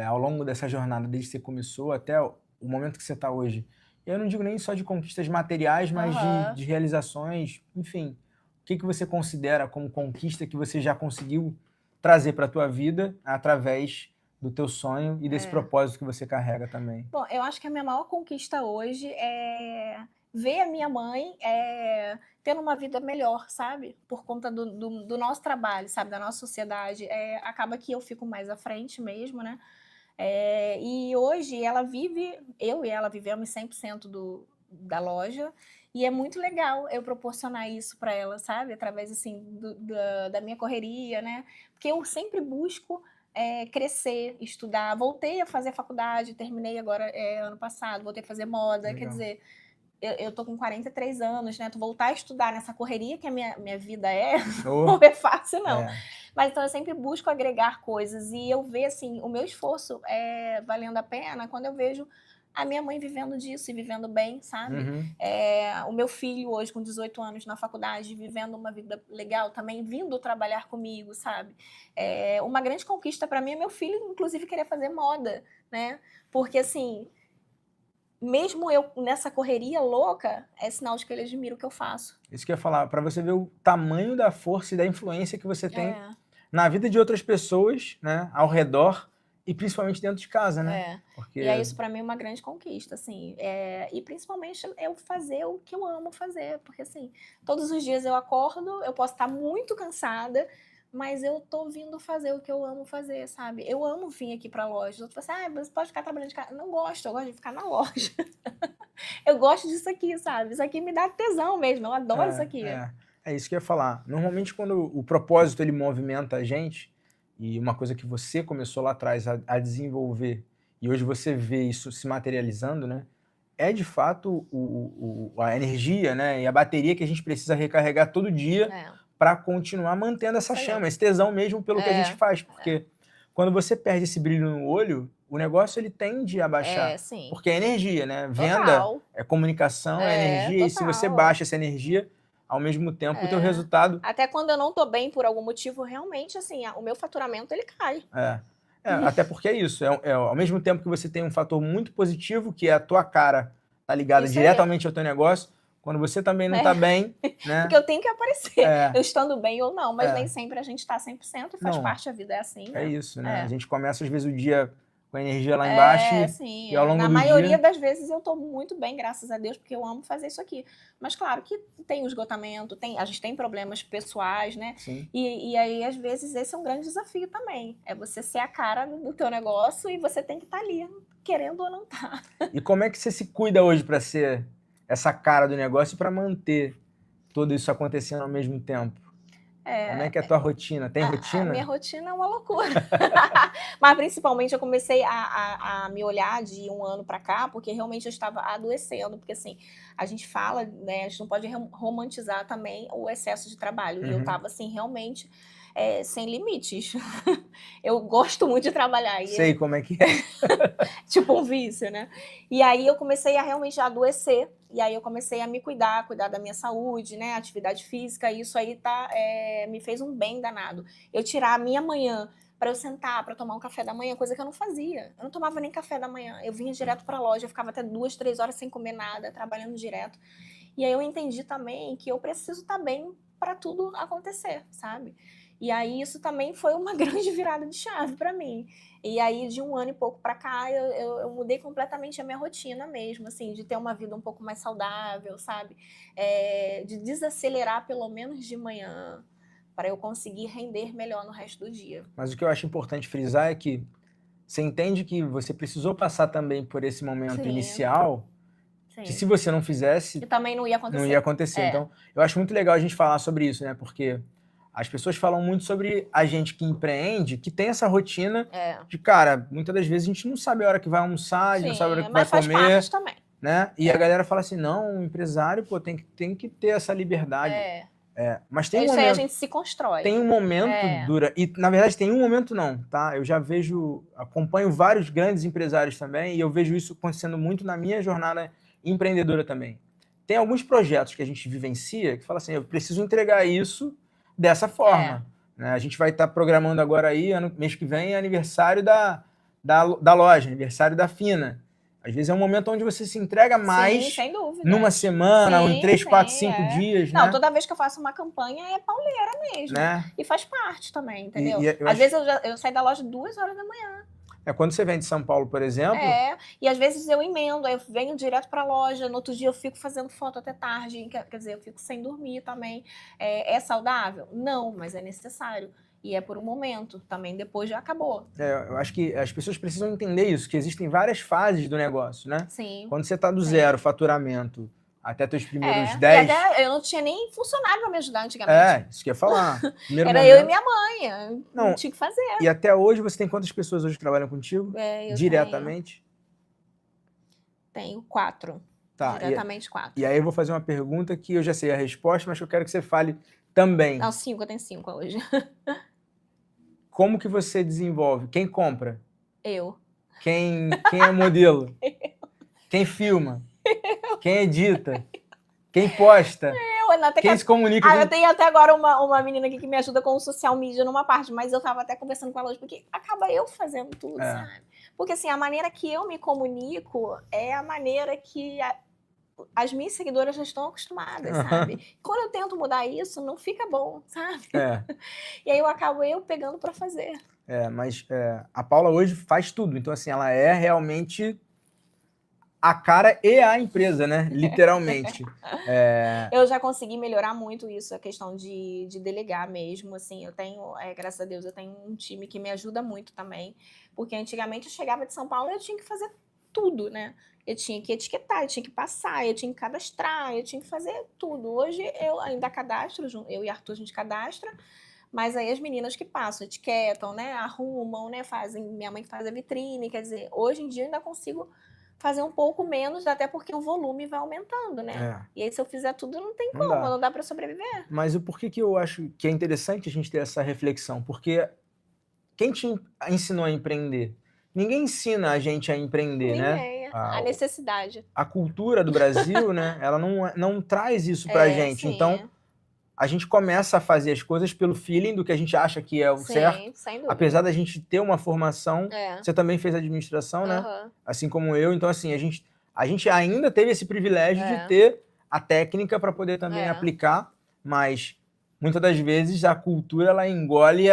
ao longo dessa jornada, desde que você começou até o momento que você está hoje? Eu não digo nem só de conquistas materiais, mas de realizações, enfim. O que você considera como conquista que você já conseguiu trazer para a tua vida através do teu sonho e desse propósito que você carrega também? Bom, eu acho que a minha maior conquista hoje é ver a minha mãe tendo uma vida melhor, sabe? Por conta do nosso trabalho, sabe? Da nossa sociedade. Acaba que eu fico mais à frente mesmo, né? E hoje ela vive, eu e ela vivemos 100% da loja, e é muito legal eu proporcionar isso para ela, sabe? Através, assim, da minha correria, né? Porque eu sempre busco crescer, estudar. Voltei a fazer faculdade, terminei agora ano passado, voltei a fazer moda, legal. Quer dizer, eu tô com 43 anos, né? Tu voltar a estudar nessa correria que a minha vida não é fácil, não. Mas então eu sempre busco agregar coisas e eu vejo, assim, o meu esforço valendo a pena quando eu vejo a minha mãe vivendo disso e vivendo bem, sabe? O meu filho hoje, com 18 anos, na faculdade, vivendo uma vida legal também, vindo trabalhar comigo, sabe? Uma grande conquista para mim é meu filho, inclusive, querer fazer moda, né? Porque, assim, mesmo eu nessa correria louca, é sinal de que ele admira o que eu faço. Isso que eu ia falar, para você ver o tamanho da força e da influência que você tem É, na vida de outras pessoas, né, ao redor e principalmente dentro de casa, né? é. Porque E é isso para mim uma grande conquista, assim. E principalmente eu fazer o que eu amo fazer, porque assim, todos os dias eu acordo, eu posso estar muito cansada, mas eu tô vindo fazer o que eu amo fazer, sabe? Eu amo vir aqui pra loja. Os outros falam assim, você pode ficar trabalhando de casa. Eu não gosto, eu gosto de ficar na loja. Eu gosto disso aqui, sabe? Isso aqui me dá tesão mesmo, eu adoro isso aqui. é isso que eu ia falar. Normalmente, quando o propósito ele movimenta a gente, e uma coisa que você começou lá atrás a desenvolver, e hoje você vê isso se materializando, né? É de fato a energia, né? E a bateria que a gente precisa recarregar todo dia É, para continuar mantendo essa isso aí. chama, esse tesão mesmo pelo que a gente faz. É, Porque quando você perde esse brilho no olho, o negócio ele tende a baixar. sim. Porque é energia, né? Venda Total. é comunicação, é energia. E se você Total. baixa essa energia, ao mesmo tempo o teu resultado... Até quando eu não tô bem por algum motivo, realmente, assim, o meu faturamento, ele cai. Até porque é isso. Ao mesmo tempo que você tem um fator muito positivo, que é a tua cara tá ligada Isso diretamente ao teu negócio, quando você também não tá bem, né? Porque eu tenho que aparecer, eu estando bem ou não, mas nem sempre a gente tá 100% e faz parte, a vida é assim, né? É isso, né? A gente começa, às vezes, o dia com a energia lá embaixo sim, e ao longo na do maioria dia... das vezes eu tô muito bem, graças a Deus, porque eu amo fazer isso aqui. Mas claro que tem o esgotamento, a gente tem problemas pessoais, né? Sim. E aí, às vezes, esse é um grande desafio também. É você ser a cara do teu negócio e você tem que estar ali, querendo ou não tá. E como é que você se cuida hoje para ser essa cara do negócio e para manter tudo isso acontecendo ao mesmo tempo? Como é que é a tua rotina? Tem rotina? A minha rotina é uma loucura. Mas principalmente eu comecei a me olhar de um ano para cá, porque realmente eu estava adoecendo. Porque assim, a gente fala, né? A gente não pode romantizar também o excesso de trabalho. E eu estava assim, realmente sem limites. Eu gosto muito de trabalhar. Sei como é que é. Tipo um vício, né? E aí eu comecei a realmente adoecer. E aí eu comecei a me cuidar da minha saúde, né? Atividade física. E isso aí me fez um bem danado. Eu tirar a minha manhã para eu sentar, para tomar um café da manhã, coisa que eu não fazia. Eu não tomava nem café da manhã. Eu vinha direto para a loja, eu ficava até 2, 3 horas sem comer nada, trabalhando direto. E aí eu entendi também que eu preciso estar bem para tudo acontecer, sabe? E aí isso também foi uma grande virada de chave para mim. E aí de um ano e pouco para cá eu mudei completamente a minha rotina mesmo, assim, de ter uma vida um pouco mais saudável, sabe? De desacelerar pelo menos de manhã para eu conseguir render melhor no resto do dia. Mas o que eu acho importante frisar é que você entende que você precisou passar também por esse momento inicial, que se você não fizesse... E também não ia acontecer. Não ia acontecer. Então, eu acho muito legal a gente falar sobre isso, né? Porque as pessoas falam muito sobre a gente que empreende, que tem essa rotina de, cara, muitas das vezes a gente não sabe a hora que vai almoçar, a gente não sabe a hora que vai comer. Mas faz parte também. Né? E a galera fala assim, não, o empresário, pô, tem que ter essa liberdade. Mas tem um momento... Isso aí a gente se constrói. Tem um momento e na verdade tem um momento não, tá? Eu já acompanho vários grandes empresários também, e eu vejo isso acontecendo muito na minha jornada empreendedora também. Tem alguns projetos que a gente vivencia que fala assim, eu preciso entregar isso dessa forma. Né? A gente vai estar programando agora aí, mês que vem, aniversário da loja, aniversário da Fina. Às vezes é um momento onde você se entrega mais, sem dúvida, numa semana, ou em 3, 4, 5 dias. Não, né? Toda vez que eu faço uma campanha é pauleira mesmo. Né? E faz parte também, entendeu? Às vezes eu saio da loja 2 horas da manhã. Quando você vem de São Paulo, por exemplo... E às vezes eu emendo, eu venho direto para a loja, no outro dia eu fico fazendo foto até tarde, quer dizer, eu fico sem dormir também. É saudável? Não, mas é necessário. E é por um momento, também depois já acabou. Eu acho que as pessoas precisam entender isso, que existem várias fases do negócio, né? Sim. Quando você está do zero, faturamento, até teus primeiros 10... E até eu não tinha nem funcionário para me ajudar antigamente. Isso que eu ia falar. Era eu e minha mãe, não tinha que fazer. E até hoje, você tem quantas pessoas hoje que trabalham contigo? Eu diretamente? Tenho 4. Tá. Diretamente 4. E aí eu vou fazer uma pergunta que eu já sei a resposta, mas que eu quero que você fale também. Não, 5, eu tenho 5 hoje. Como que você desenvolve? Quem compra? Eu. Quem é modelo? Quem filma? Quem edita? Quem posta? Quem se comunica? Eu tenho até agora uma menina aqui que me ajuda com o social media numa parte, mas eu tava até conversando com ela hoje, porque acaba eu fazendo tudo, sabe? Porque, assim, a maneira que eu me comunico é a maneira que as minhas seguidoras já estão acostumadas, sabe? Quando eu tento mudar isso, não fica bom, sabe? É, E aí eu acabo pegando pra fazer. mas a Paula hoje faz tudo. Então, assim, ela é realmente a cara e a empresa, né? Literalmente. Eu já consegui melhorar muito isso, a questão de delegar mesmo, assim, eu tenho, graças a Deus, eu tenho um time que me ajuda muito também, porque antigamente eu chegava de São Paulo e eu tinha que fazer tudo, né? Eu tinha que etiquetar, eu tinha que passar, eu tinha que cadastrar, eu tinha que fazer tudo. Hoje eu ainda cadastro, eu e Arthur a gente cadastra, mas aí as meninas que passam, etiquetam, né, arrumam, né, fazem, minha mãe que faz a vitrine, quer dizer, hoje em dia eu ainda consigo fazer um pouco menos, até porque o volume vai aumentando, né? E aí se eu fizer tudo, não tem como, não dá para sobreviver. Mas o porquê que eu acho que é interessante a gente ter essa reflexão? Porque quem te ensinou a empreender? Ninguém ensina a gente a empreender, né? Ninguém, a necessidade. A cultura do Brasil, né? Ela não traz isso pra gente. Sim. Então, a gente começa a fazer as coisas pelo feeling do que a gente acha que é o certo. Sem dúvida. Apesar da gente ter uma formação, você também fez administração, né? Assim como eu. Então, assim, a gente ainda teve esse privilégio de ter a técnica para poder também aplicar, mas muitas das vezes a cultura ela engole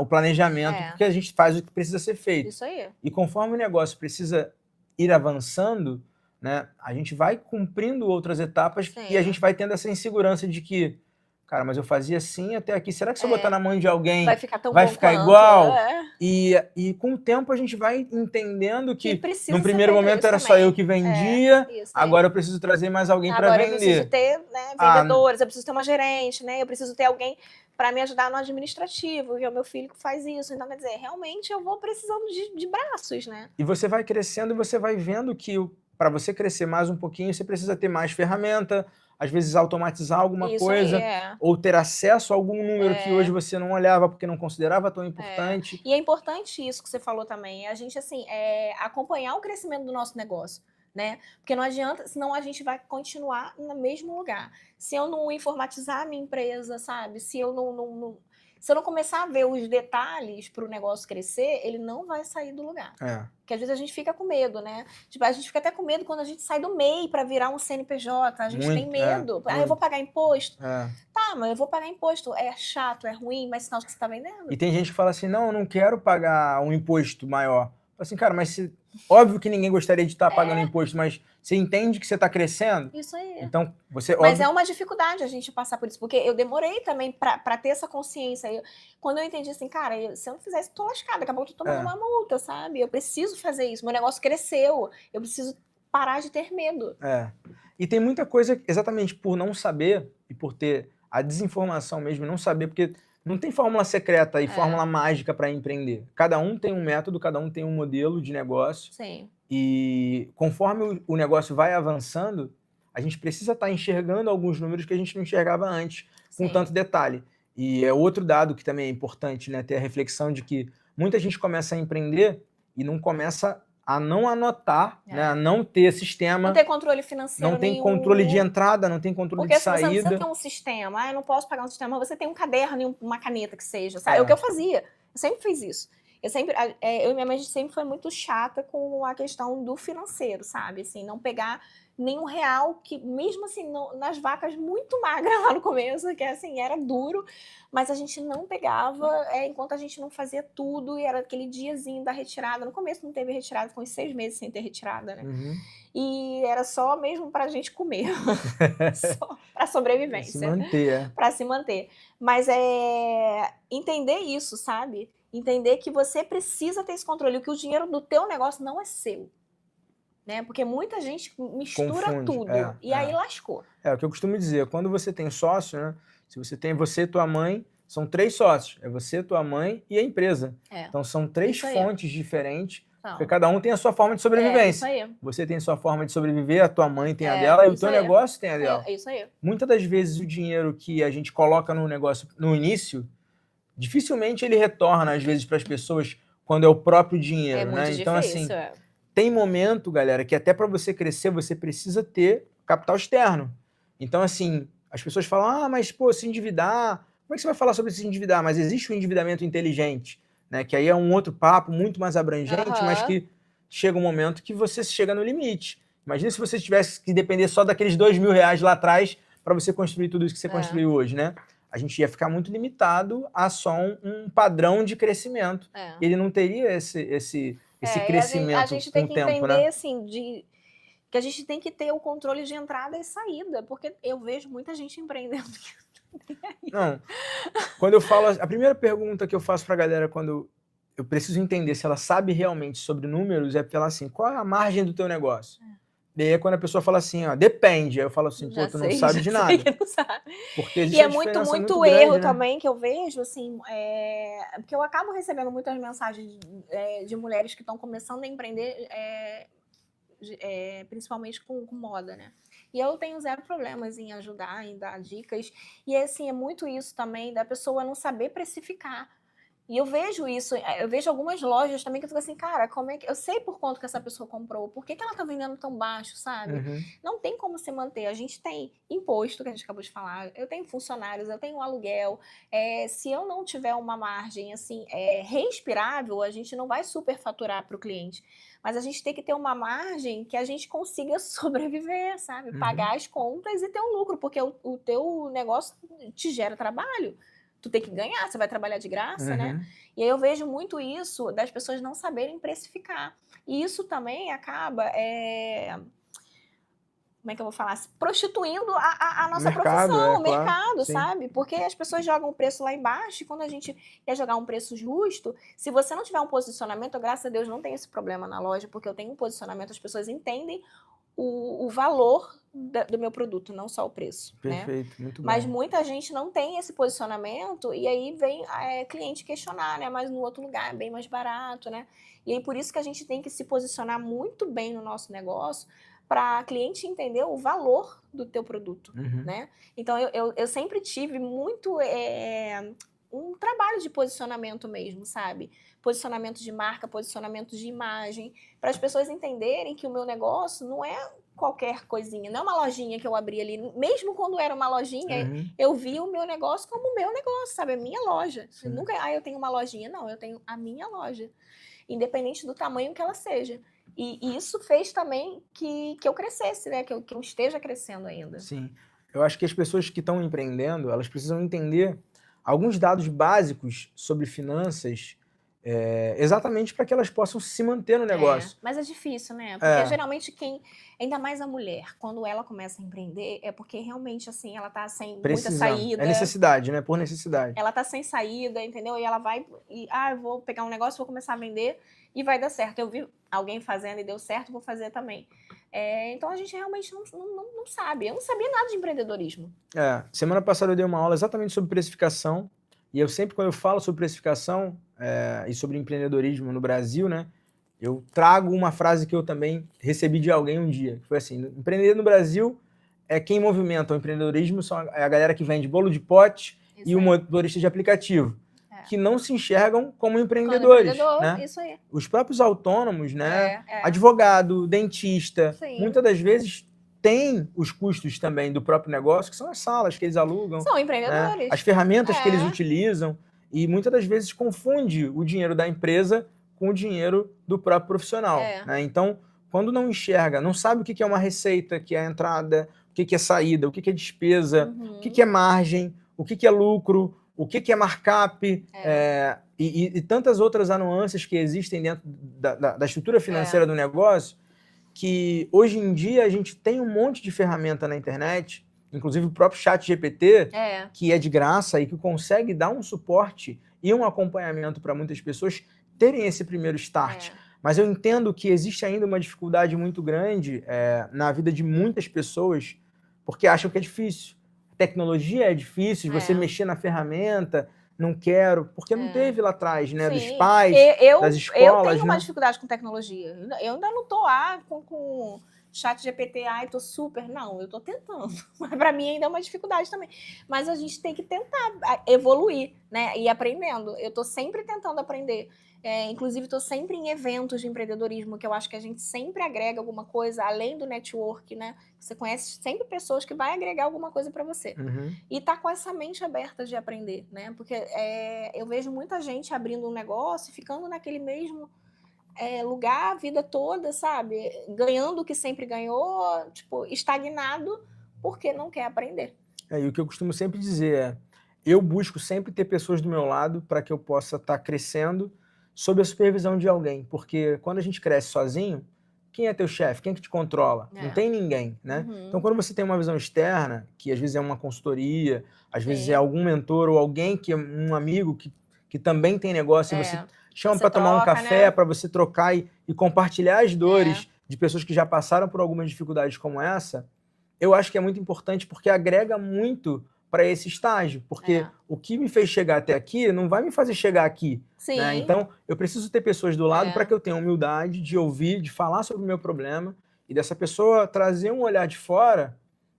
o planejamento, porque a gente faz o que precisa ser feito. Isso aí. E conforme o negócio precisa ir avançando, né, a gente vai cumprindo outras etapas e a gente vai tendo essa insegurança de que, cara, mas eu fazia assim até aqui, será que se eu botar na mão de alguém vai ficar igual? E com o tempo a gente vai entendendo que no primeiro momento era só eu que vendia, agora eu preciso trazer mais alguém para vender. Agora eu preciso ter, né, vendedores, eu preciso ter uma gerente, né, eu preciso ter alguém para me ajudar no administrativo, que é o meu filho que faz isso. Então, quer dizer, realmente eu vou precisando de braços, né? E você vai crescendo e você vai vendo que para você crescer mais um pouquinho, você precisa ter mais ferramenta, às vezes automatizar alguma coisa, ou ter acesso a algum número que hoje você não olhava porque não considerava tão importante. E é importante isso que você falou também, a gente, assim, acompanhar o crescimento do nosso negócio, né? Porque não adianta, senão a gente vai continuar no mesmo lugar. Se eu não informatizar a minha empresa, sabe? Se eu não começar a ver os detalhes para o negócio crescer, ele não vai sair do lugar. Porque às vezes a gente fica com medo, né? Tipo, a gente fica até com medo quando a gente sai do MEI para virar um CNPJ. A gente tem medo. Eu vou pagar imposto. Tá, mas eu vou pagar imposto. É chato, é ruim, mas sinal que você está vendendo. E tem gente que fala assim, não, eu não quero pagar um imposto maior. Assim, cara, mas óbvio que ninguém gostaria de estar pagando imposto, mas você entende que você está crescendo? Isso aí. Então, você... Mas é uma dificuldade a gente passar por isso, porque eu demorei também para ter essa consciência. Quando eu entendi assim, cara, se eu não fizer isso, tô lascada, daqui a pouco eu tô tomando uma multa, sabe? Eu preciso fazer isso, meu negócio cresceu, eu preciso parar de ter medo. E tem muita coisa, exatamente por não saber e por ter a desinformação mesmo, não saber, porque não tem fórmula secreta e fórmula mágica para empreender. Cada um tem um método, cada um tem um modelo de negócio. Sim. E conforme o negócio vai avançando, a gente precisa estar enxergando alguns números que a gente não enxergava antes, com tanto detalhe. E é outro dado que também é importante, né, ter a reflexão de que muita gente começa a empreender e não começa a não anotar, né, a não ter sistema. Não tem controle financeiro não tem nenhum. controle de entrada, não tem controle de saída. Porque você não tem um sistema. Eu não posso pagar um sistema, você tem um caderno e uma caneta que seja. Sabe? É o que eu fazia. Eu sempre fiz isso. Eu e minha mãe, a gente sempre foi muito chata com a questão do financeiro, sabe? Assim, não pegar nenhum real, que mesmo assim, nas vacas muito magras lá no começo, que assim, era duro, mas a gente não pegava enquanto a gente não fazia tudo, e era aquele diazinho da retirada. No começo não teve retirada, ficou uns 6 meses sem ter retirada, né? E era só mesmo pra gente comer, só pra sobrevivência. Se manter, Pra se manter. Mas entender isso, sabe? Entender que você precisa ter esse controle, que o dinheiro do teu negócio não é seu. Né? Porque muita gente mistura confunde, tudo e aí lascou. É o que eu costumo dizer, quando você tem sócio, né? Se você tem você e tua mãe, são 3 sócios. É você, tua mãe e a empresa. Então são 3 fontes diferentes, porque cada um tem a sua forma de sobrevivência. Você tem a sua forma de sobreviver, a tua mãe tem a dela e o teu negócio tem a dela. É isso aí. Muitas das vezes o dinheiro que a gente coloca no negócio no início, dificilmente ele retorna, às vezes, para as pessoas quando é o próprio dinheiro. É muito Então, difícil, assim, tem momento, galera, que até para você crescer, você precisa ter capital externo. Então, assim, as pessoas falam, mas, pô, se endividar, como é que você vai falar sobre se endividar? Mas existe o endividamento inteligente, né? Que aí é um outro papo muito mais abrangente, mas que chega um momento que você chega no limite. Imagina se você tivesse que depender só daqueles R$ 2.000 lá atrás para você construir tudo isso que você construiu hoje, né? A gente ia ficar muito limitado a só um padrão de crescimento. Ele não teria esse crescimento a gente tem com que o tempo, entender, né? assim, que a gente tem que ter o controle de entrada e saída, porque eu vejo muita gente empreendendo. Não. Quando eu falo, a primeira pergunta que eu faço pra galera quando eu preciso entender se ela sabe realmente sobre números é falar assim, qual é a margem do teu negócio? E aí é quando a pessoa fala assim, ó, depende. Aí eu falo assim, pô, tu não sabe de nada. Que não sabe. Porque existe E é uma diferença muito grande, erro né? também que eu vejo, assim, porque eu acabo recebendo muitas mensagens de mulheres que estão começando a empreender, principalmente com moda, né? E eu tenho zero problemas em ajudar, em dar dicas. E assim, é muito isso também da pessoa não saber precificar. E eu vejo isso, eu vejo algumas lojas também que eu fico assim, cara, como é que. Eu sei por quanto que essa pessoa comprou, por que ela tá vendendo tão baixo, sabe? Não tem como se manter. A gente tem imposto, que a gente acabou de falar, eu tenho funcionários, eu tenho um aluguel. Se eu não tiver uma margem assim, respirável, a gente não vai superfaturar para o cliente. Mas a gente tem que ter uma margem que a gente consiga sobreviver, sabe? Pagar as contas e ter um lucro, porque o teu negócio te gera trabalho. Tu tem que ganhar, você vai trabalhar de graça, né? E aí eu vejo muito isso das pessoas não saberem precificar. E isso também acaba, como é que eu vou falar? Prostituindo a nossa profissão, o mercado, claro, sabe? Porque as pessoas jogam o preço lá embaixo e quando a gente quer jogar um preço justo, se você não tiver um posicionamento, graças a Deus não tem esse problema na loja, porque eu tenho um posicionamento, as pessoas entendem o valor do meu produto, não só o preço. Perfeito, né? muito bom. Mas muita gente não tem esse posicionamento e aí vem cliente questionar, né? Mas no outro lugar é bem mais barato, né? E aí por isso que a gente tem que se posicionar muito bem no nosso negócio para cliente entender o valor do teu produto, né? Então eu sempre tive muito um trabalho de posicionamento mesmo, sabe? Posicionamento de marca, posicionamento de imagem, para as pessoas entenderem que o meu negócio não é qualquer coisinha, não é uma lojinha que eu abri ali, mesmo quando era uma lojinha, eu via o meu negócio como o meu negócio, sabe? A minha loja. Nunca, eu tenho uma lojinha, não, eu tenho a minha loja, independente do tamanho que ela seja. E isso fez também que eu crescesse, né? Que eu esteja crescendo ainda. Sim. Eu acho que as pessoas que estão empreendendo, elas precisam entender alguns dados básicos sobre finanças, exatamente para que elas possam se manter no negócio. Mas é difícil, né? Porque geralmente ainda mais a mulher, quando ela começa a empreender, é porque realmente, assim, ela tá sem muita saída. É necessidade, né? Por necessidade. Ela tá sem saída, entendeu? E ela vai, eu vou pegar um negócio, vou começar a vender e vai dar certo. Eu vi alguém fazendo e deu certo, vou fazer também. Então a gente realmente não sabe. Eu não sabia nada de empreendedorismo. Semana passada eu dei uma aula exatamente sobre precificação. E eu sempre, quando eu falo sobre precificação e sobre empreendedorismo no Brasil, né, eu trago uma frase que eu também recebi de alguém um dia, que foi assim, empreender no Brasil quem movimenta o empreendedorismo é a galera que vende bolo de pote e o motorista de aplicativo, que não se enxergam como empreendedores. Né? Isso aí. Os próprios autônomos, né, advogado, dentista, muitas das vezes tem os custos também do próprio negócio, que são as salas que eles alugam. São empreendedores. Né? As ferramentas que eles utilizam. E muitas das vezes confunde o dinheiro da empresa com o dinheiro do próprio profissional. Né? Então, quando não enxerga, não sabe o que é uma receita, que é a entrada, o que é saída, o que é despesa, o que é margem, o que é lucro, o que é markup, e tantas outras nuances que existem dentro da estrutura financeira do negócio, que hoje em dia a gente tem um monte de ferramenta na internet, inclusive o próprio ChatGPT, que é de graça e que consegue dar um suporte e um acompanhamento para muitas pessoas terem esse primeiro start. Mas eu entendo que existe ainda uma dificuldade muito grande na vida de muitas pessoas, porque acham que é difícil. Tecnologia é difícil, você mexer na ferramenta, não quero, porque não teve lá atrás, né? Dos pais, das escolas. Eu tenho uma dificuldade com tecnologia. Eu ainda não tô com chat GPT, tô super. Não, eu tô tentando. Mas para mim ainda é uma dificuldade também. Mas a gente tem que tentar evoluir, né? E aprendendo. Eu tô sempre tentando aprender. Inclusive, estou sempre em eventos de empreendedorismo, que eu acho que a gente sempre agrega alguma coisa, além do network, né? Você conhece sempre pessoas que vai agregar alguma coisa para você. E tá com essa mente aberta de aprender, né? Porque eu vejo muita gente abrindo um negócio e ficando naquele mesmo lugar a vida toda, sabe? Ganhando o que sempre ganhou, tipo, estagnado porque não quer aprender. E o que eu costumo sempre dizer é, eu busco sempre ter pessoas do meu lado para que eu possa estar crescendo sob a supervisão de alguém, porque quando a gente cresce sozinho, quem é teu chefe? Quem é que te controla? Não tem ninguém, né? Então, quando você tem uma visão externa, que às vezes é uma consultoria, às vezes é algum mentor ou alguém que é um amigo que também tem negócio, e você chama para tomar um café, para você trocar e compartilhar as dores de pessoas que já passaram por algumas dificuldades como essa, eu acho que é muito importante porque agrega muito para esse estágio, porque o que me fez chegar até aqui não vai me fazer chegar aqui. Sim. Né? Então, eu preciso ter pessoas do lado para que eu tenha humildade de ouvir, de falar sobre o meu problema e dessa pessoa trazer um olhar de fora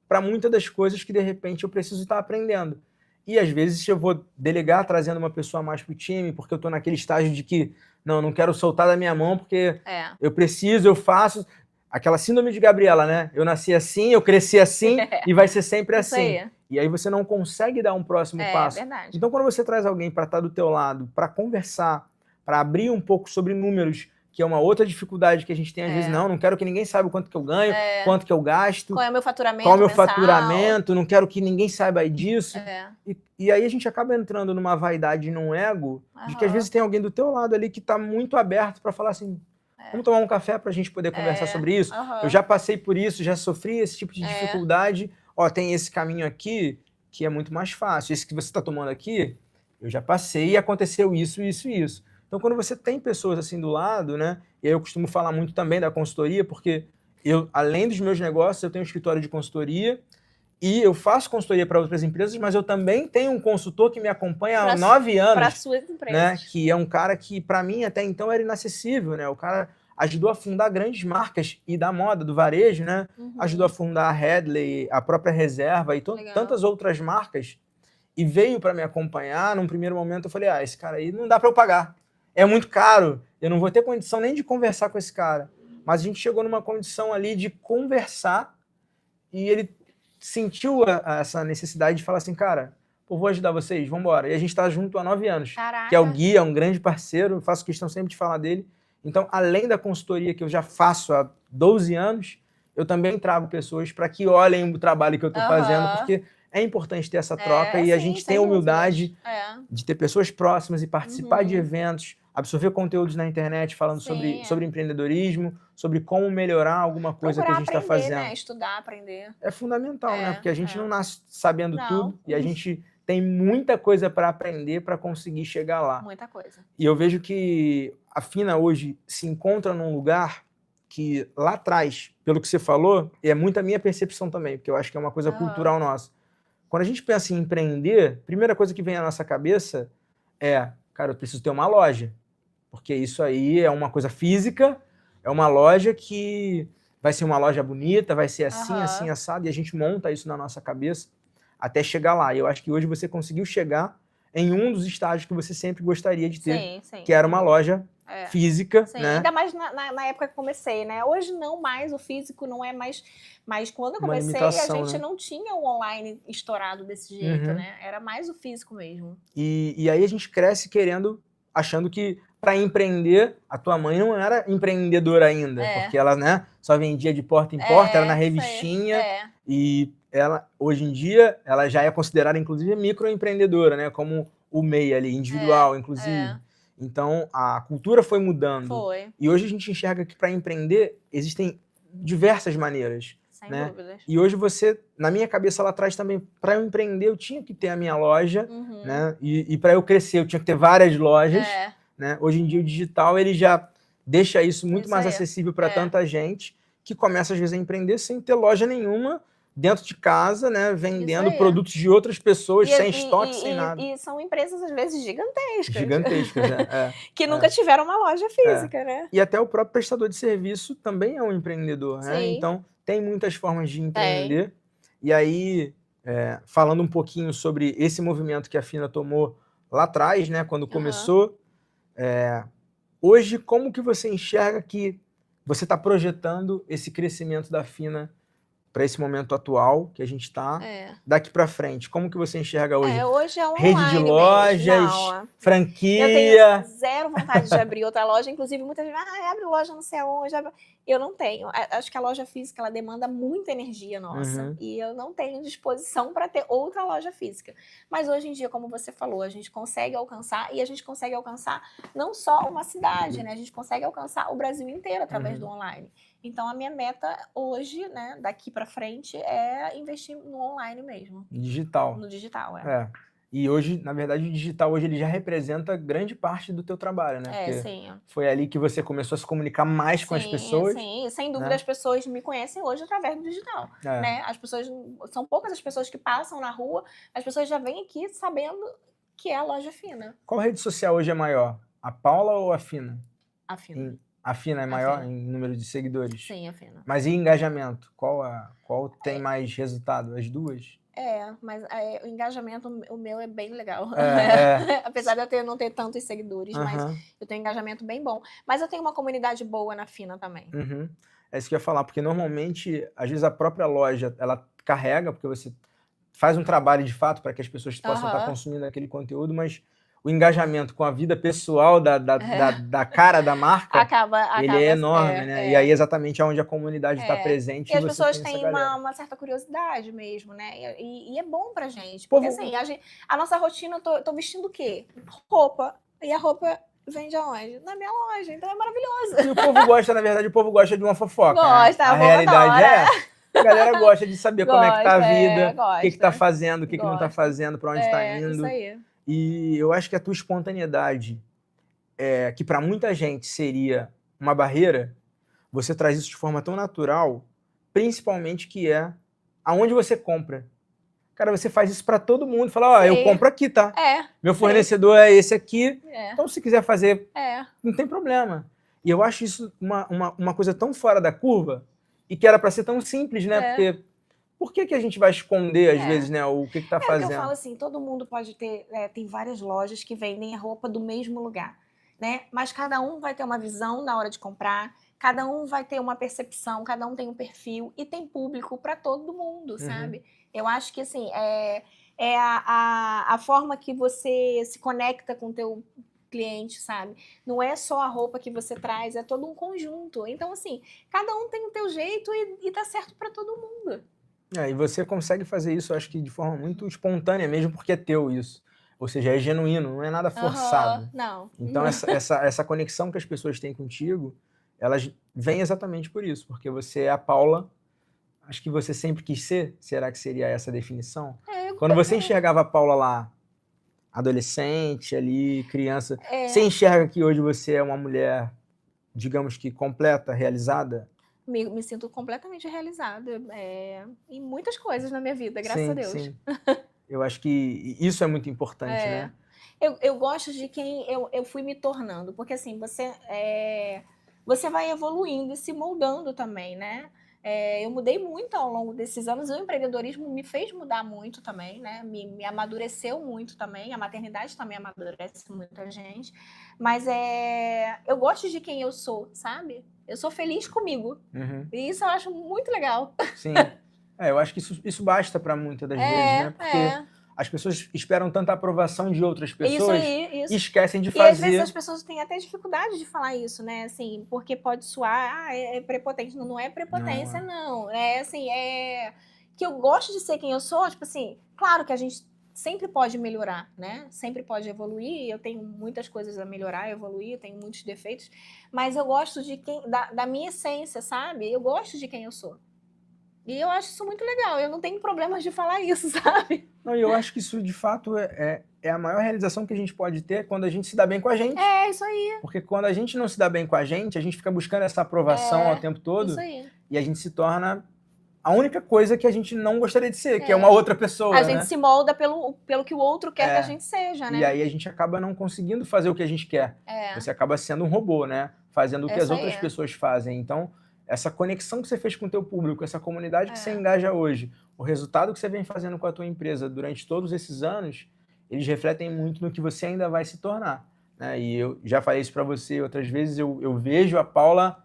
para muitas das coisas que, de repente, eu preciso estar aprendendo. E, às vezes, eu vou delegar trazendo uma pessoa mais para o time, porque eu estou naquele estágio de que, não quero soltar da minha mão, porque eu preciso, eu faço... Aquela síndrome de Gabriela, né? Eu nasci assim, eu cresci assim e vai ser sempre assim. E aí você não consegue dar um próximo passo. Verdade. Então, quando você traz alguém para estar do teu lado, para conversar, para abrir um pouco sobre números, que é uma outra dificuldade que a gente tem, às vezes, não quero que ninguém saiba quanto que eu ganho, quanto que eu gasto. Qual é o meu faturamento Qual é o meu mensal? faturamento, não quero que ninguém saiba disso. E aí a gente acaba entrando numa vaidade, num ego, de que às vezes tem alguém do teu lado ali que está muito aberto para falar assim, vamos tomar um café para a gente poder conversar sobre isso? Eu já passei por isso, já sofri esse tipo de dificuldade. Ó, tem esse caminho aqui que é muito mais fácil. Esse que você está tomando aqui, eu já passei e aconteceu isso, isso e isso. Então, quando você tem pessoas assim do lado, né? E aí eu costumo falar muito também da consultoria, porque eu, além dos meus negócios, eu tenho um escritório de consultoria e eu faço consultoria para outras empresas, mas eu também tenho um consultor que me acompanha há 9 anos. Para suas empresas. Né, que é um cara que, para mim, até então era inacessível, né? O cara ajudou a fundar grandes marcas e da moda, do varejo, né? Ajudou a fundar a Headley, a própria Reserva e tantas outras marcas. E veio para me acompanhar. Num primeiro momento eu falei, esse cara aí não dá para eu pagar. É muito caro. Eu não vou ter condição nem de conversar com esse cara. Mas a gente chegou numa condição ali de conversar e ele sentiu essa necessidade de falar assim, cara, vou ajudar vocês, vamos embora. E a gente está junto há 9 anos. Caraca. Que é o Gui, é um grande parceiro, faço questão sempre de falar dele. Então, além da consultoria que eu já faço há 12 anos, eu também trago pessoas para que olhem o trabalho que eu estou fazendo, porque é importante ter essa troca e a gente tem a humildade de ter pessoas próximas e participar de eventos, absorver conteúdos na internet falando sobre empreendedorismo, sobre como melhorar alguma coisa que a gente está fazendo. Né? Estudar, aprender. É fundamental, né? Porque a gente não nasce sabendo tudo e a gente tem muita coisa para aprender para conseguir chegar lá. Muita coisa. E eu vejo que a Fina hoje se encontra num lugar que lá atrás, pelo que você falou, é muito a minha percepção também, porque eu acho que é uma coisa cultural nossa. Quando a gente pensa em empreender, a primeira coisa que vem à nossa cabeça é, cara, eu preciso ter uma loja, porque isso aí é uma coisa física, é uma loja que vai ser uma loja bonita, vai ser assim, assim, assado, e a gente monta isso na nossa cabeça até chegar lá. E eu acho que hoje você conseguiu chegar em um dos estágios que você sempre gostaria de ter, que era uma loja física. Né? Ainda mais na época que eu comecei, né? Hoje não mais, o físico não é mais... Mas quando eu comecei, a gente não tinha o online estourado desse jeito, né? Era mais o físico mesmo. E aí a gente cresce achando que para empreender, a tua mãe não era empreendedora ainda, porque ela, né, só vendia de porta em porta, era na revistinha, e ela, hoje em dia, ela já é considerada, inclusive, microempreendedora, né, como o MEI ali, individual, inclusive. Então, a cultura foi mudando. E hoje a gente enxerga que para empreender existem diversas maneiras. Sem né? dúvidas. E hoje você, na minha cabeça lá atrás também, para eu empreender, eu tinha que ter a minha loja, né? E para eu crescer, eu tinha que ter várias lojas. Né? Hoje em dia o digital ele já deixa isso muito mais acessível para tanta gente que começa às vezes a empreender sem ter loja nenhuma dentro de casa, né? Vendendo produtos de outras pessoas sem estoque, sem nada. E são empresas às vezes gigantescas. Gigantescas, né? Que nunca tiveram uma loja física, né? E até o próprio prestador de serviço também é um empreendedor, né? Então tem muitas formas de empreender. E aí, falando um pouquinho sobre esse movimento que a Fina tomou lá atrás, né? Quando começou, hoje, como que você enxerga que você está projetando esse crescimento da Fina para esse momento atual que a gente está, daqui para frente, como que você enxerga hoje? Hoje é online Rede de lojas, mesmo. franquia... Eu tenho zero vontade de abrir outra loja, inclusive muitas vezes, abre loja não sei aonde. Eu não tenho. Acho que a loja física, ela demanda muita energia nossa, e eu não tenho disposição para ter outra loja física. Mas hoje em dia, como você falou, a gente consegue alcançar, e a gente consegue alcançar não só uma cidade, né? A gente consegue alcançar o Brasil inteiro através do online. Então, a minha meta hoje, né, daqui para frente, é investir no online mesmo. Digital. No digital, E hoje, na verdade, o digital hoje ele já representa grande parte do teu trabalho, né? Porque sim. foi ali que você começou a se comunicar mais com as pessoas. Sim, sem dúvida, né? As pessoas me conhecem hoje através do digital, né? As pessoas, são poucas as pessoas que passam na rua, as pessoas já vêm aqui sabendo que é a Loja Fina. Qual rede social hoje é maior? A Paula ou a Fina? A Fina. A Fina é maior em número de seguidores? Sim, a Fina. Mas e engajamento? Qual tem mais resultado? As duas? Mas o engajamento, o meu é bem legal. Apesar de eu não ter tantos seguidores, mas eu tenho um engajamento bem bom. Mas eu tenho uma comunidade boa na Fina também. É isso que eu ia falar, porque normalmente, às vezes a própria loja, ela carrega, porque você faz um trabalho de fato para que as pessoas possam estar consumindo aquele conteúdo, mas o engajamento com a vida pessoal da cara da marca, ele é enorme, né? E aí exatamente é onde a comunidade está presente. E as pessoas têm uma certa curiosidade mesmo, né? E é bom pra gente. Porque assim, a nossa rotina, eu tô vestindo o quê? Roupa. E a roupa vende aonde? Na minha loja. Então é maravilhoso. E o povo gosta, na verdade, de uma fofoca. Gosta, né? A realidade a galera gosta de saber como é que tá a vida, o que tá fazendo, o que não tá fazendo, pra onde tá indo. Isso aí. E eu acho que a tua espontaneidade, que para muita gente seria uma barreira, você traz isso de forma tão natural, principalmente que é aonde você compra. Cara, você faz isso para todo mundo. Fala, eu compro aqui, tá? Meu fornecedor é esse aqui. Então, se quiser fazer, não tem problema. E eu acho isso uma coisa tão fora da curva e que era para ser tão simples, né? Porque... Por que a gente vai esconder, às vezes, né, o que tá fazendo? Eu falo assim, todo mundo pode ter... tem várias lojas que vendem a roupa do mesmo lugar, né? Mas cada um vai ter uma visão na hora de comprar, cada um vai ter uma percepção, cada um tem um perfil e tem público para todo mundo, sabe? Eu acho que, assim, a forma que você se conecta com o teu cliente, sabe? Não é só a roupa que você traz, é todo um conjunto. Então, assim, cada um tem o teu jeito e dá certo para todo mundo. E você consegue fazer isso, acho que de forma muito espontânea, mesmo porque é teu isso. Ou seja, é genuíno, não é nada forçado. Não. Então, essa conexão que as pessoas têm contigo, elas vêm exatamente por isso, porque você é a Paula, acho que você sempre quis ser, será que seria essa a definição? Quando você enxergava a Paula lá, adolescente, ali, criança, você enxerga que hoje você é uma mulher, digamos que completa, realizada? Me sinto completamente realizada em muitas coisas na minha vida, graças a Deus. Sim. Eu acho que isso é muito importante, né? Eu gosto de quem eu fui me tornando, porque assim, você vai evoluindo e se moldando também, né? Eu mudei muito ao longo desses anos, o empreendedorismo me fez mudar muito também, né? Me amadureceu muito também, a maternidade também amadurece muita gente, mas eu gosto de quem eu sou, sabe? Eu sou feliz comigo, e isso eu acho muito legal. Sim, eu acho que isso basta para muitas das vezes, né? Porque as pessoas esperam tanta aprovação de outras pessoas e esquecem de fazer. E às vezes as pessoas têm até dificuldade de falar isso, né? Assim, porque pode soar, é prepotente. Não é prepotência, não. É assim, que eu gosto de ser quem eu sou, tipo assim, claro que a gente sempre pode melhorar, né? Sempre pode evoluir. Eu tenho muitas coisas a melhorar, evoluir, eu tenho muitos defeitos, mas eu gosto da minha essência, sabe? Eu gosto de quem eu sou. E eu acho isso muito legal, eu não tenho problemas de falar isso, sabe? Não, e eu acho que isso, de fato, é a maior realização que a gente pode ter quando a gente se dá bem com a gente. Isso aí. Porque quando a gente não se dá bem com a gente fica buscando essa aprovação ao tempo todo. Isso aí. E a gente se torna a única coisa que a gente não gostaria de ser, que é uma outra pessoa, A gente se molda pelo que o outro quer que a gente seja, né? E aí a gente acaba não conseguindo fazer o que a gente quer. Você acaba sendo um robô, né? Fazendo o que as outras pessoas fazem. Então, essa conexão que você fez com o teu público, essa comunidade que você engaja hoje, o resultado que você vem fazendo com a tua empresa durante todos esses anos, eles refletem muito no que você ainda vai se tornar, né? E eu já falei isso para você outras vezes, eu vejo a Paula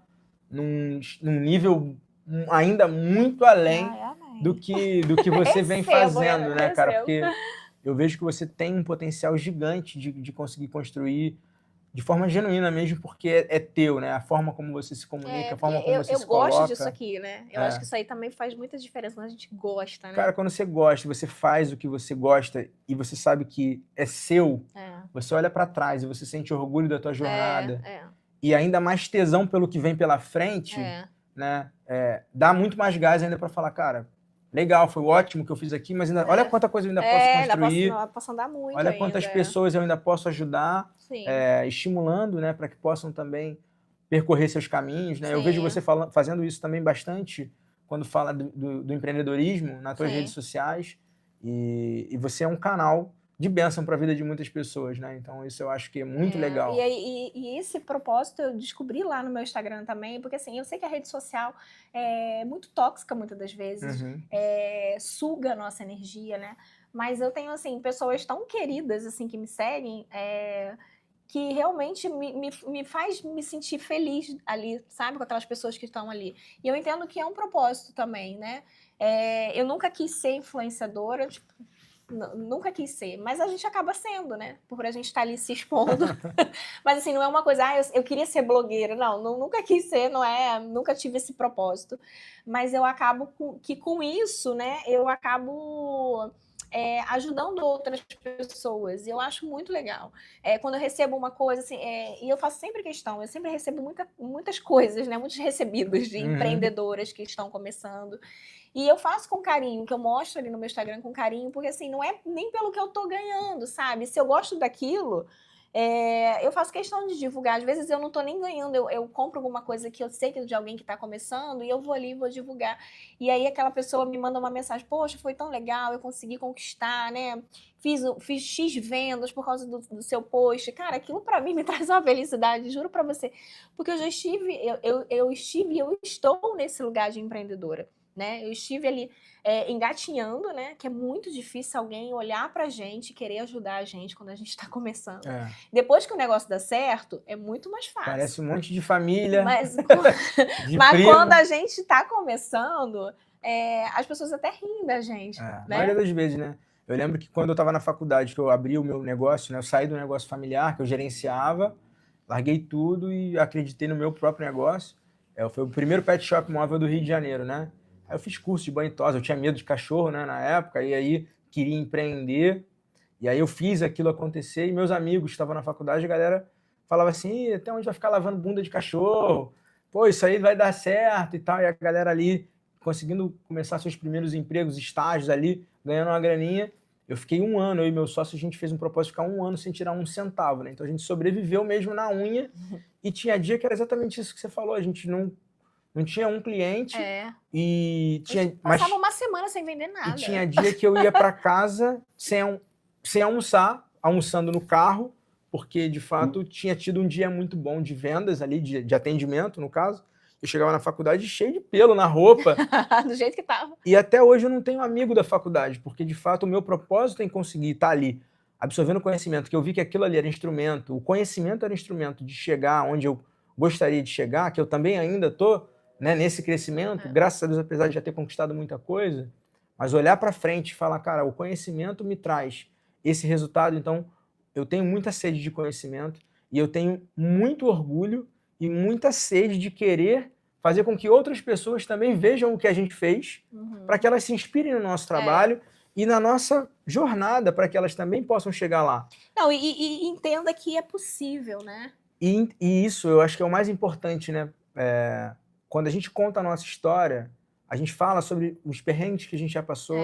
num nível ainda muito além Ai, amém. do que você vem Recebo, fazendo, né, cara? recebo. Porque eu vejo que você tem um potencial gigante de conseguir construir de forma genuína mesmo, porque é teu, né? A forma como você se comunica, a Porque forma como você eu se gosto disso coloca. aqui, né? Eu acho que isso aí também faz muita diferença quando a gente gosta, né? Cara, quando você gosta, você faz o que você gosta e você sabe que é seu, você olha pra trás e você sente orgulho da tua jornada e ainda mais tesão pelo que vem pela frente, né? Dá muito mais gás ainda pra falar, cara, legal, foi ótimo que eu fiz aqui, mas ainda, olha quanta coisa eu ainda posso construir, ainda posso andar muito olha ainda, quantas pessoas eu ainda posso ajudar, Sim. Estimulando, né, para que possam também percorrer seus caminhos, né? Eu vejo você fazendo isso também bastante quando fala do empreendedorismo nas suas redes sociais e você é um canal de bênção para a vida de muitas pessoas, né? Então isso eu acho que é muito legal. E esse propósito eu descobri lá no meu Instagram também, porque assim, eu sei que a rede social é muito tóxica muitas das vezes, suga a nossa energia, né? Mas eu tenho, assim, pessoas tão queridas, assim, que me seguem, que realmente me faz me sentir feliz ali, sabe? Com aquelas pessoas que estão ali. E eu entendo que é um propósito também, né? Eu nunca quis ser influenciadora, tipo, nunca quis ser, mas a gente acaba sendo, né? Por a gente estar ali se expondo. Mas assim, não é uma coisa, eu queria ser blogueira. Não, nunca quis ser, nunca tive esse propósito. Mas eu acabo com isso, né? Eu acabo ajudando outras pessoas. E eu acho muito legal. Quando eu recebo uma coisa, assim, e eu faço sempre questão, eu sempre recebo muitas coisas, né? Muitos recebidos de empreendedoras que estão começando. E eu faço com carinho, que eu mostro ali no meu Instagram com carinho, porque assim, não é nem pelo que eu tô ganhando, sabe? Se eu gosto daquilo, eu faço questão de divulgar. Às vezes eu não tô nem ganhando, eu compro alguma coisa que eu sei que é de alguém que tá começando e eu vou ali e vou divulgar. E aí aquela pessoa me manda uma mensagem, poxa, foi tão legal, eu consegui conquistar, né? Fiz X vendas por causa do seu post. Cara, aquilo pra mim me traz uma felicidade, juro pra você. Porque eu já estive, eu estive e eu estou nesse lugar de empreendedora. Né? Eu estive ali engatinhando, né? Que é muito difícil alguém olhar pra gente e querer ajudar a gente quando a gente está começando. Depois que o negócio dá certo, é muito mais fácil. Parece um monte de família. Mas quando a gente está começando, as pessoas até riem da gente. A né? maioria das vezes, né? Eu lembro que quando eu estava na faculdade, que eu abri o meu negócio, né? Eu saí do negócio familiar, que eu gerenciava, larguei tudo e acreditei no meu próprio negócio. Foi o primeiro pet shop móvel do Rio de Janeiro, né? Aí eu fiz curso de banho e tosa, eu tinha medo de cachorro, né, na época, e aí queria empreender, e aí eu fiz aquilo acontecer, e meus amigos que estavam na faculdade, a galera falava assim, até onde vai ficar lavando bunda de cachorro? Pô, isso aí vai dar certo e tal, e a galera ali conseguindo começar seus primeiros empregos, estágios ali, ganhando uma graninha. Eu fiquei 1 ano, eu e meu sócio, a gente fez um propósito de ficar 1 ano sem tirar 1 centavo, né? Então a gente sobreviveu mesmo na unha, e tinha dia que era exatamente isso que você falou, a gente não tinha um cliente e tinha... Passava uma semana sem vender nada. E tinha dia que eu ia para casa sem almoçar, almoçando no carro, porque, de fato, tinha tido um dia muito bom de vendas ali, de atendimento, no caso. Eu chegava na faculdade cheio de pelo na roupa. Do jeito que tava. E até hoje eu não tenho amigo da faculdade, porque, de fato, o meu propósito em conseguir estar ali, absorvendo conhecimento, que eu vi que aquilo ali era instrumento, o conhecimento era instrumento de chegar onde eu gostaria de chegar, que eu também ainda estou, né, nesse crescimento, graças a Deus, apesar de já ter conquistado muita coisa, mas olhar para frente e falar, cara, o conhecimento me traz esse resultado, então eu tenho muita sede de conhecimento e eu tenho muito orgulho e muita sede de querer fazer com que outras pessoas também vejam o que a gente fez, para que elas se inspirem no nosso trabalho e na nossa jornada, para que elas também possam chegar lá. Não, e entenda que é possível, né? E isso eu acho que é o mais importante, né? Quando a gente conta a nossa história, a gente fala sobre os perrengues que a gente já passou,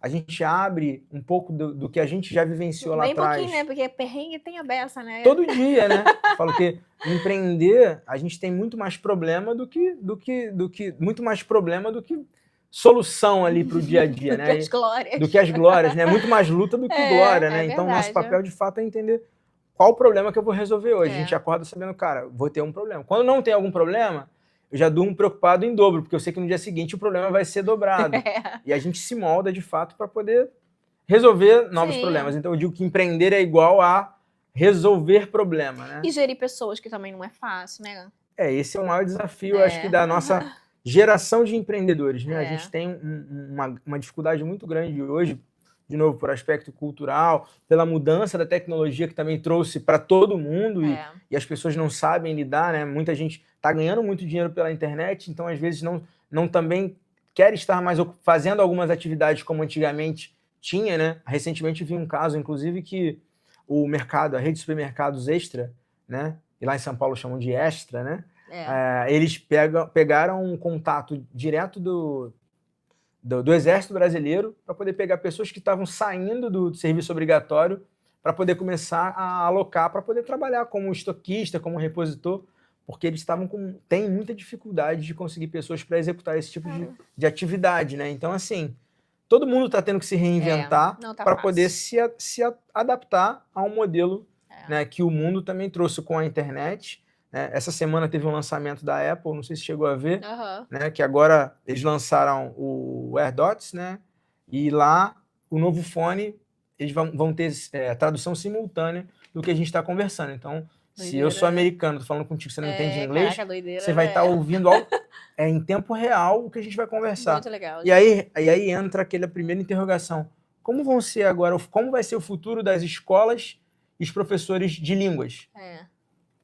a gente abre um pouco do que a gente já vivenciou lá atrás. Bem pouquinho, né? Porque perrengue tem a beça, né? Todo dia, né? Falo que empreender, a gente tem muito mais problema do que muito mais problema do que solução ali para o dia a dia, né? Do que as glórias. Do que as glórias, né? Muito mais luta do que glória, né? Então, nosso papel, de fato, é entender qual o problema que eu vou resolver hoje. A gente acorda sabendo, cara, vou ter um problema. Quando não tem algum problema, eu já durmo preocupado em dobro, porque eu sei que no dia seguinte o problema vai ser dobrado. E a gente se molda, de fato, para poder resolver novos problemas. Então, eu digo que empreender é igual a resolver problema, né? E gerir pessoas, que também não é fácil, né? Esse é o maior desafio, acho que, da nossa geração de empreendedores, né? A É. gente tem uma dificuldade muito grande hoje, de novo, por aspecto cultural, pela mudança da tecnologia que também trouxe para todo mundo e as pessoas não sabem lidar, né? Muita gente está ganhando muito dinheiro pela internet, então às vezes não também quer estar mais fazendo algumas atividades como antigamente tinha, né? Recentemente vi um caso, inclusive, que o mercado, a rede de supermercados Extra, né? E lá em São Paulo chamam de Extra, né? Eles pegaram um contato direto do Exército Brasileiro para poder pegar pessoas que estavam saindo do serviço obrigatório para poder começar a alocar para poder trabalhar como estoquista, como repositor, porque eles têm muita dificuldade de conseguir pessoas para executar esse tipo de atividade, né? Então, assim, todo mundo está tendo que se reinventar para poder se adaptar a um modelo, né, que o mundo também trouxe com a internet. Essa semana teve um lançamento da Apple, não sei se chegou a ver, né, que agora eles lançaram o AirDots, né, e lá o novo fone, eles vão ter tradução simultânea do que a gente está conversando. Então, se eu sou americano, tô falando contigo, você não entende inglês, você vai estar ouvindo em tempo real o que a gente vai conversar. Muito legal. E aí entra aquela primeira interrogação. Como vai ser o futuro das escolas e os professores de línguas?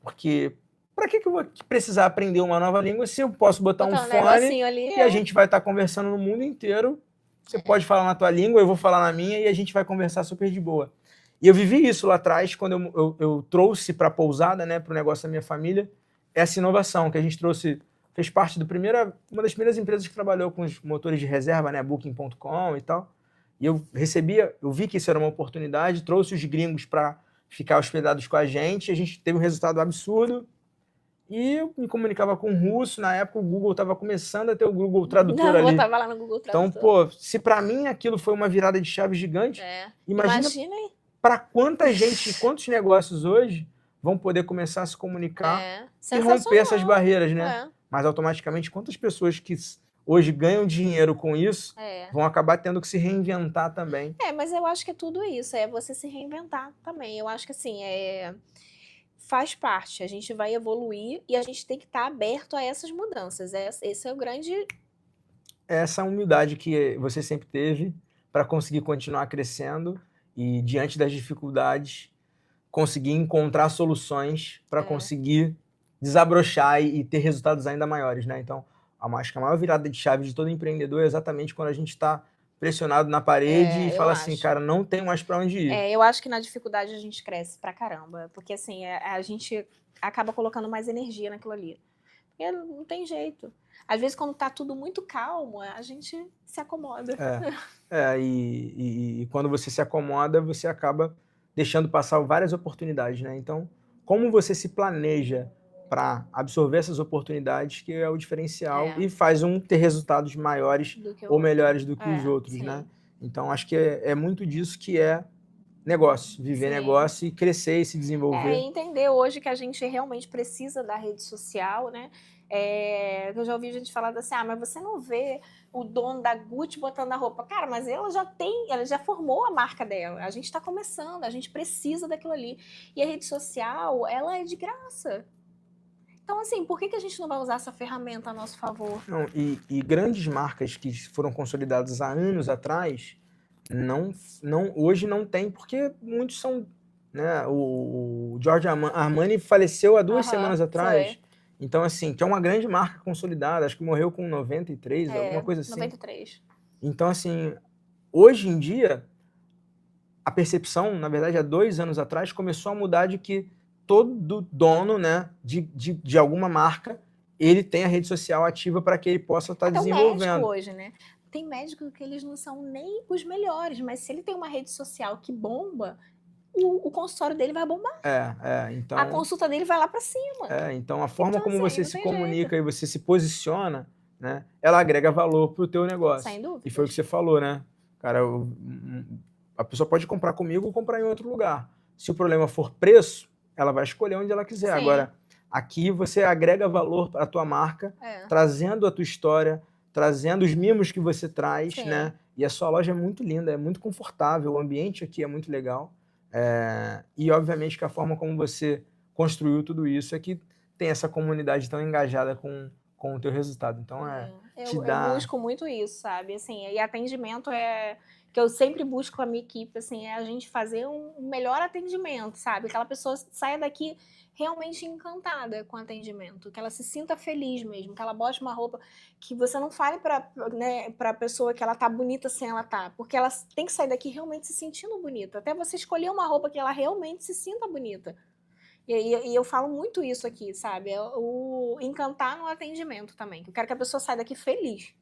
Porque para que eu vou precisar aprender uma nova língua se eu posso botar um fone e a gente vai estar conversando no mundo inteiro? Você pode falar na tua língua, eu vou falar na minha e a gente vai conversar super de boa. E eu vivi isso lá atrás, quando eu trouxe para a pousada, né, para o negócio da minha família, essa inovação que a gente trouxe, fez parte uma das primeiras empresas que trabalhou com os motores de reserva, né, Booking.com e tal. E eu vi que isso era uma oportunidade, trouxe os gringos para ficar hospedados com a gente teve um resultado absurdo. E eu me comunicava com o russo, na época o Google estava começando a ter o Google Tradutor ali. Eu estava lá no Google Tradutor. Então, pô, se para mim aquilo foi uma virada de chave gigante, imagina para quanta gente, quantos negócios hoje vão poder começar a se comunicar e romper essas barreiras, né? Mas automaticamente, quantas pessoas que hoje ganham dinheiro com isso vão acabar tendo que se reinventar também. Mas eu acho que é tudo isso, é você se reinventar também. Eu acho que assim, faz parte, a gente vai evoluir e a gente tem que estar aberto a essas mudanças. Esse é o grande... Essa humildade que você sempre teve para conseguir continuar crescendo e, diante das dificuldades, conseguir encontrar soluções para conseguir desabrochar e ter resultados ainda maiores, né? Então, acho que a maior virada de chave de todo empreendedor é exatamente quando a gente está pressionado na parede e fala assim, cara, não tem mais para onde ir. Eu acho que na dificuldade a gente cresce pra caramba, porque assim, a gente acaba colocando mais energia naquilo ali. Porque não tem jeito. Às vezes, quando tá tudo muito calmo, a gente se acomoda. E quando você se acomoda, você acaba deixando passar várias oportunidades, né? Então, como você se planeja para absorver essas oportunidades, que é o diferencial e faz ter resultados maiores ou melhores do que os outros, né? Então, acho que é muito disso que é negócio, viver negócio e crescer e se desenvolver. Entender hoje que a gente realmente precisa da rede social, né? Eu já ouvi gente falar assim, mas você não vê o dono da Gucci botando a roupa. Cara, mas ela já formou a marca dela. A gente está começando, a gente precisa daquilo ali. E a rede social, ela é de graça. Então, assim, por que a gente não vai usar essa ferramenta a nosso favor? Não, e grandes marcas que foram consolidadas há anos atrás, hoje não tem, porque muitos são... Né, o Giorgio Armani faleceu há 2 semanas atrás. Então, assim, que é uma grande marca consolidada, acho que morreu com 93, alguma coisa assim. 93. Então, assim, hoje em dia, a percepção, na verdade, há 2 anos atrás, começou a mudar de que todo dono, né, de alguma marca, ele tem a rede social ativa para que ele possa estar desenvolvendo. Médico hoje, né? Tem médico que eles não são nem os melhores, mas se ele tem uma rede social que bomba, o consultório dele vai bombar. Então, a consulta dele vai lá para cima. Então, a forma como você se comunica e você se posiciona, né, ela agrega valor para o teu negócio. Sem dúvida. E foi o que você falou, né? Cara, a pessoa pode comprar comigo ou comprar em outro lugar. Se o problema for preço, ela vai escolher onde ela quiser. Agora, aqui você agrega valor para a tua marca, trazendo a tua história, trazendo os mimos que você traz, né? E a sua loja é muito linda, é muito confortável, o ambiente aqui é muito legal. E, obviamente, que a forma como você construiu tudo isso é que tem essa comunidade tão engajada com com o teu resultado. Então, te Eu dá... busco muito isso, sabe? Assim, e atendimento que eu sempre busco com a minha equipe, assim, é a gente fazer um melhor atendimento, sabe? Aquela pessoa saia daqui realmente encantada com o atendimento, que ela se sinta feliz mesmo, que ela bote uma roupa, que você não fale pra pessoa que ela tá bonita sem ela tá, porque ela tem que sair daqui realmente se sentindo bonita, até você escolher uma roupa que ela realmente se sinta bonita. E eu falo muito isso aqui, sabe? O encantar no atendimento também, que eu quero que a pessoa saia daqui feliz.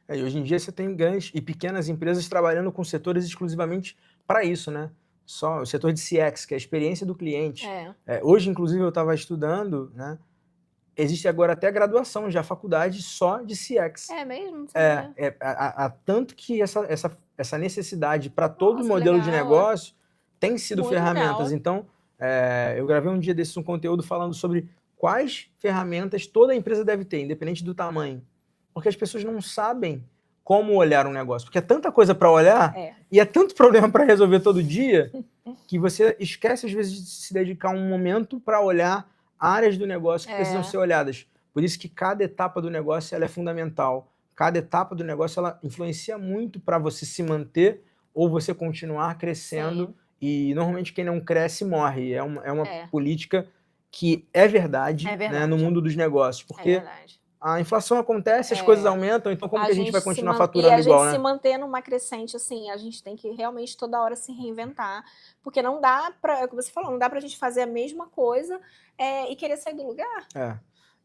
E hoje em dia você tem grandes e pequenas empresas trabalhando com setores exclusivamente para isso, né? Só o setor de CX, que é a experiência do cliente. Hoje, inclusive, eu estava estudando, né? Existe agora até graduação já, faculdade só de CX. É mesmo? Tanto que essa necessidade para todo Nossa, modelo de legal. negócio tem sido Muito ferramentas. legal. Então, eu gravei um dia desses um conteúdo falando sobre quais ferramentas toda empresa deve ter, independente do tamanho. Porque as pessoas não sabem como olhar um negócio. Porque é tanta coisa para olhar e é tanto problema para resolver todo dia que você esquece, às vezes, de se dedicar um momento para olhar áreas do negócio que precisam ser olhadas. Por isso que cada etapa do negócio ela é fundamental. Cada etapa do negócio ela influencia muito para você se manter ou você continuar crescendo. Sim. E, normalmente, quem não cresce, morre. É uma política que é verdade, né, no mundo dos negócios. Porque a inflação acontece, as coisas aumentam, então como que a gente vai continuar faturando igual, né? E a gente se manter numa crescente, assim, a gente tem que realmente toda hora se reinventar, porque não dá pra, como você falou, não dá pra gente fazer a mesma coisa e querer sair do lugar.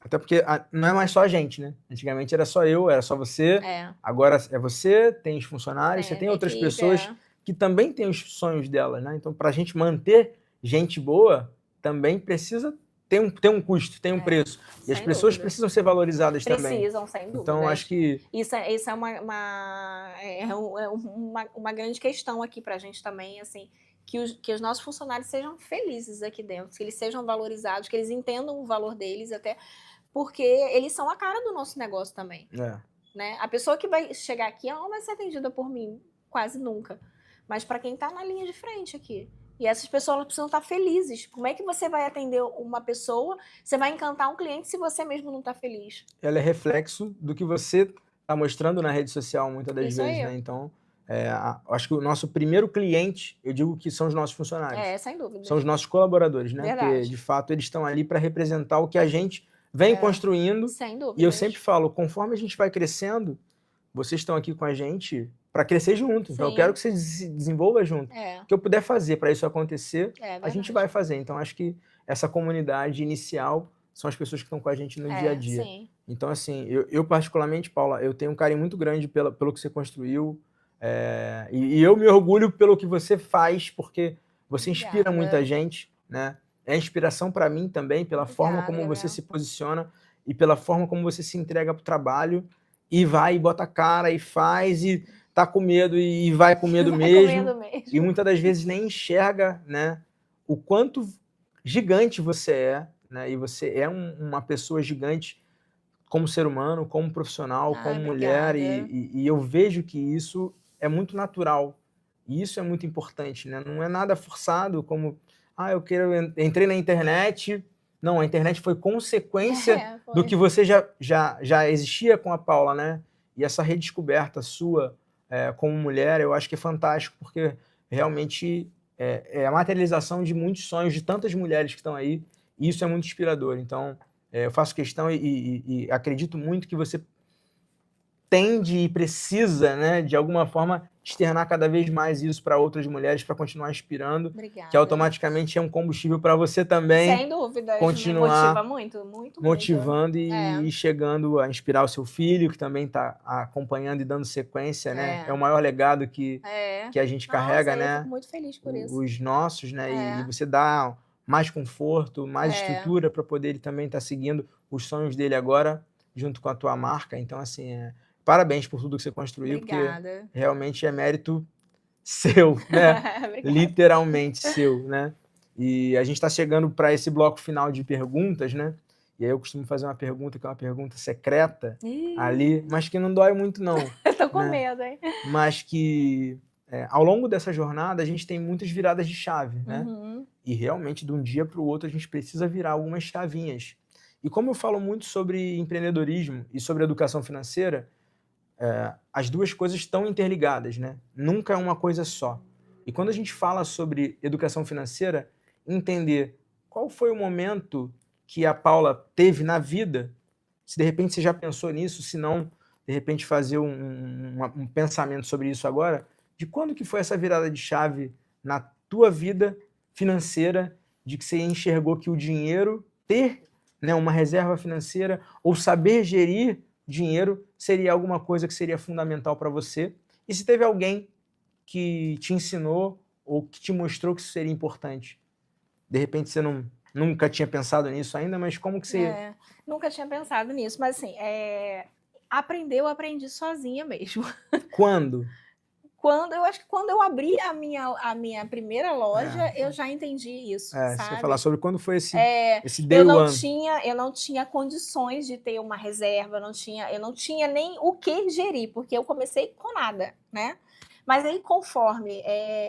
Até porque não é mais só a gente, né? Antigamente era só eu, era só você, agora é você, tem os funcionários, você tem outras pessoas que também têm os sonhos delas, né? Então, pra gente manter gente boa, também precisa ter um custo, tem um preço. E as pessoas precisam ser valorizadas também. Precisam, sem dúvida. Então, acho que... Isso é uma grande questão aqui pra gente também, assim, que os nossos funcionários sejam felizes aqui dentro, que eles sejam valorizados, que eles entendam o valor deles, até porque eles são a cara do nosso negócio também. Né? A pessoa que vai chegar aqui, ela não vai ser atendida por mim, quase nunca. Mas para quem está na linha de frente aqui. E essas pessoas precisam estar felizes. Como é que você vai atender uma pessoa, você vai encantar um cliente se você mesmo não está feliz? Ela é reflexo do que você está mostrando na rede social, muitas das vezes, né? Então, acho que o nosso primeiro cliente, eu digo que são os nossos funcionários. Sem dúvida. São os nossos colaboradores, né? Verdade. Porque, de fato, eles estão ali para representar o que a gente vem construindo. Sem dúvida. E eu sempre falo, conforme a gente vai crescendo, vocês estão aqui com a gente para crescer junto. Então, eu quero que você se desenvolva junto. O que eu puder fazer para isso acontecer, a gente vai fazer. Então, acho que essa comunidade inicial são as pessoas que estão com a gente no dia a dia. Sim. Então, assim, eu particularmente, Paula, eu tenho um carinho muito grande pelo que você construiu. E eu me orgulho pelo que você faz, porque você inspira muita gente, né? É inspiração para mim também, pela forma como você se posiciona e pela forma como você se entrega para o trabalho e vai e bota a cara e faz e tá com medo e vai com medo mesmo. E muitas das vezes nem enxerga, né, o quanto gigante você é, né? E você é uma pessoa gigante como ser humano, como profissional, como mulher, e eu vejo que isso é muito natural. E isso é muito importante, né? Não é nada forçado, como, entrei na internet. Não, a internet foi consequência do que você já existia com a Paula, né? E essa redescoberta sua como mulher, eu acho que é fantástico, porque realmente é a materialização de muitos sonhos de tantas mulheres que estão aí, e isso é muito inspirador. Então, eu faço questão e acredito muito que você tende e precisa, né, de alguma forma, externar cada vez mais isso para outras mulheres, para continuar inspirando. Obrigada. Que automaticamente é um combustível para você também. Sem dúvida. Continuar motiva muito, muito. Motivando e chegando a inspirar o seu filho, que também está acompanhando e dando sequência, né? É o maior legado que a gente carrega, né? Eu fico muito feliz por isso. Os nossos, né? E você dá mais conforto, mais estrutura para poder ele também estar seguindo os sonhos dele agora, junto com a tua marca. Então, assim, parabéns por tudo que você construiu. Obrigada. Porque realmente é mérito seu, né? Literalmente seu, né? E a gente está chegando para esse bloco final de perguntas, né? E aí eu costumo fazer uma pergunta que é uma pergunta secreta ali, mas que não dói muito, não. Eu tô com medo, hein? Mas que ao longo dessa jornada a gente tem muitas viradas de chave, né? E realmente de um dia para o outro a gente precisa virar algumas chavinhas. E como eu falo muito sobre empreendedorismo e sobre educação financeira, as duas coisas estão interligadas, né? Nunca é uma coisa só. E quando a gente fala sobre educação financeira, entender qual foi o momento que a Paula teve na vida, se de repente você já pensou nisso, se não, de repente fazer um pensamento sobre isso agora, de quando que foi essa virada de chave na tua vida financeira, de que você enxergou que o dinheiro, ter, né, uma reserva financeira ou saber gerir dinheiro seria alguma coisa que seria fundamental para você. E se teve alguém que te ensinou ou que te mostrou que isso seria importante? De repente você nunca tinha pensado nisso ainda, mas como que você... Nunca tinha pensado nisso, mas assim, eu aprendi sozinha mesmo. Quando? Eu acho que quando eu abri a minha primeira loja, eu já entendi isso, você sabe? vai falar sobre quando foi esse day eu one. não tinha condições de ter uma reserva, eu não tinha nem o que gerir, porque eu comecei com nada, né? Mas aí, conforme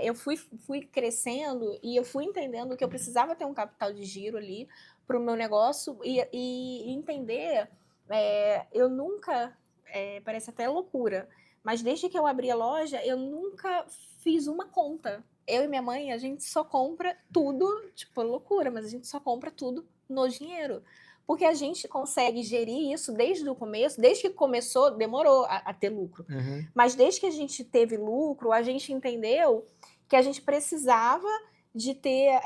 eu fui crescendo e eu fui entendendo que eu precisava ter um capital de giro ali para o meu negócio e entender, eu nunca, parece até loucura, mas desde que eu abri a loja, eu nunca fiz uma conta. Eu e minha mãe, a gente só compra tudo, tipo, loucura, mas a gente só compra tudo no dinheiro. Porque a gente consegue gerir isso desde o começo, desde que começou, demorou a ter lucro. Uhum. Mas desde que a gente teve lucro, a gente entendeu que a gente precisava de ter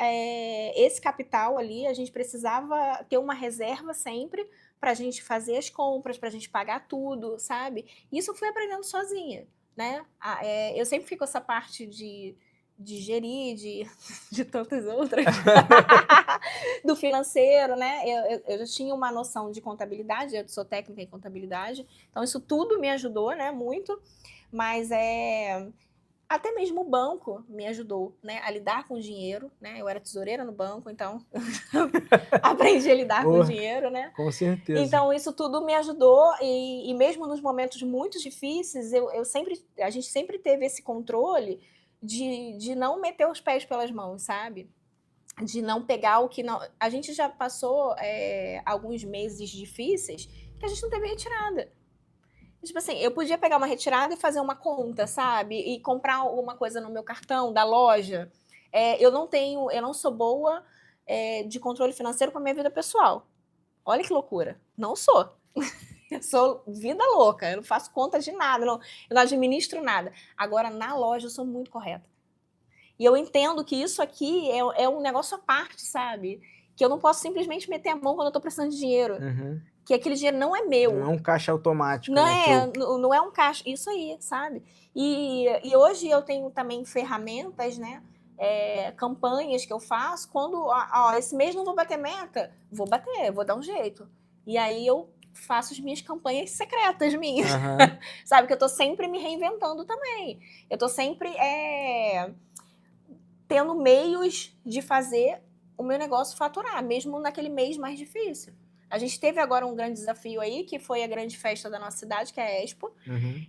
esse capital ali, a gente precisava ter uma reserva sempre para a gente fazer as compras, para a gente pagar tudo, sabe? Isso eu fui aprendendo sozinha, né? Eu sempre fico essa parte de gerir, de tantas outras, do financeiro, né? Eu já tinha uma noção de contabilidade, eu sou técnica em contabilidade, então isso tudo me ajudou, né? Muito, mas até mesmo o banco me ajudou, né, a lidar com o dinheiro, né? Eu era tesoureira no banco, então aprendi a lidar com o dinheiro, né? Com certeza. Então isso tudo me ajudou e mesmo nos momentos muito difíceis, a gente sempre teve esse controle de não meter os pés pelas mãos, sabe? De não pegar o que não... A gente já passou alguns meses difíceis que a gente não teve retirada. Tipo assim, eu podia pegar uma retirada e fazer uma conta, sabe? E comprar alguma coisa no meu cartão da loja. Eu não sou boa de controle financeiro com a minha vida pessoal. Olha que loucura. Não sou. Eu sou vida louca. Eu não faço conta de nada. Eu não administro nada. Agora, na loja, eu sou muito correta. E eu entendo que isso aqui é um negócio à parte, sabe? Que eu não posso simplesmente meter a mão quando eu tô precisando de dinheiro. Uhum. Que aquele dinheiro não é meu. Não é um caixa automático. Não é um caixa. Isso aí, sabe? E hoje eu tenho também ferramentas, né? Campanhas que eu faço. Quando, esse mês não vou bater meta, vou dar um jeito. E aí eu faço as minhas campanhas secretas minhas. Uhum. Sabe? Que eu tô sempre me reinventando também. Eu tô sempre tendo meios de fazer o meu negócio faturar, mesmo naquele mês mais difícil. A gente teve agora um grande desafio aí, que foi a grande festa da nossa cidade, que é a Expo,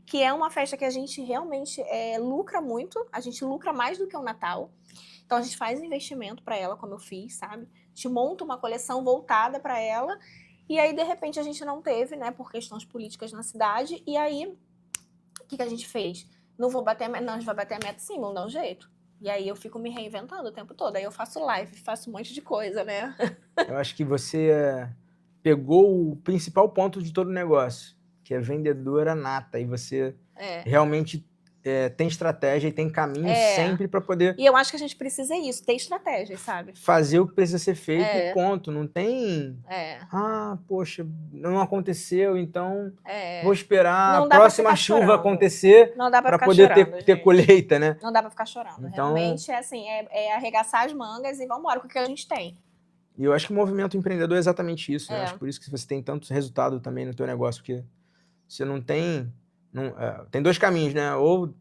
que é uma festa que a gente realmente lucra muito, a gente lucra mais do que o Natal. Então a gente faz investimento para ela, como eu fiz, sabe? A gente monta uma coleção voltada para ela, e aí de repente a gente não teve, né, por questões políticas na cidade, e aí o que a gente fez? Não vou bater a meta, não, a gente vai bater a meta sim, vamos dar um jeito. E aí eu fico me reinventando o tempo todo. Aí eu faço live, faço um monte de coisa, né? Eu acho que você pegou o principal ponto de todo o negócio, que é vendedora nata. E você realmente tem estratégia e tem caminho sempre para poder... E eu acho que a gente precisa isso, ter estratégia, sabe? Fazer o que precisa ser feito e ponto. Não tem... poxa, não aconteceu, então vou esperar a próxima chuva acontecer para poder ter colheita, né? Não dá para ficar chorando. Então, realmente, assim, arregaçar as mangas e vamos embora com o que a gente tem. E eu acho que o movimento empreendedor é exatamente isso, né? Acho que por isso que você tem tanto resultado também no teu negócio, porque você não tem... tem dois caminhos, né? Ou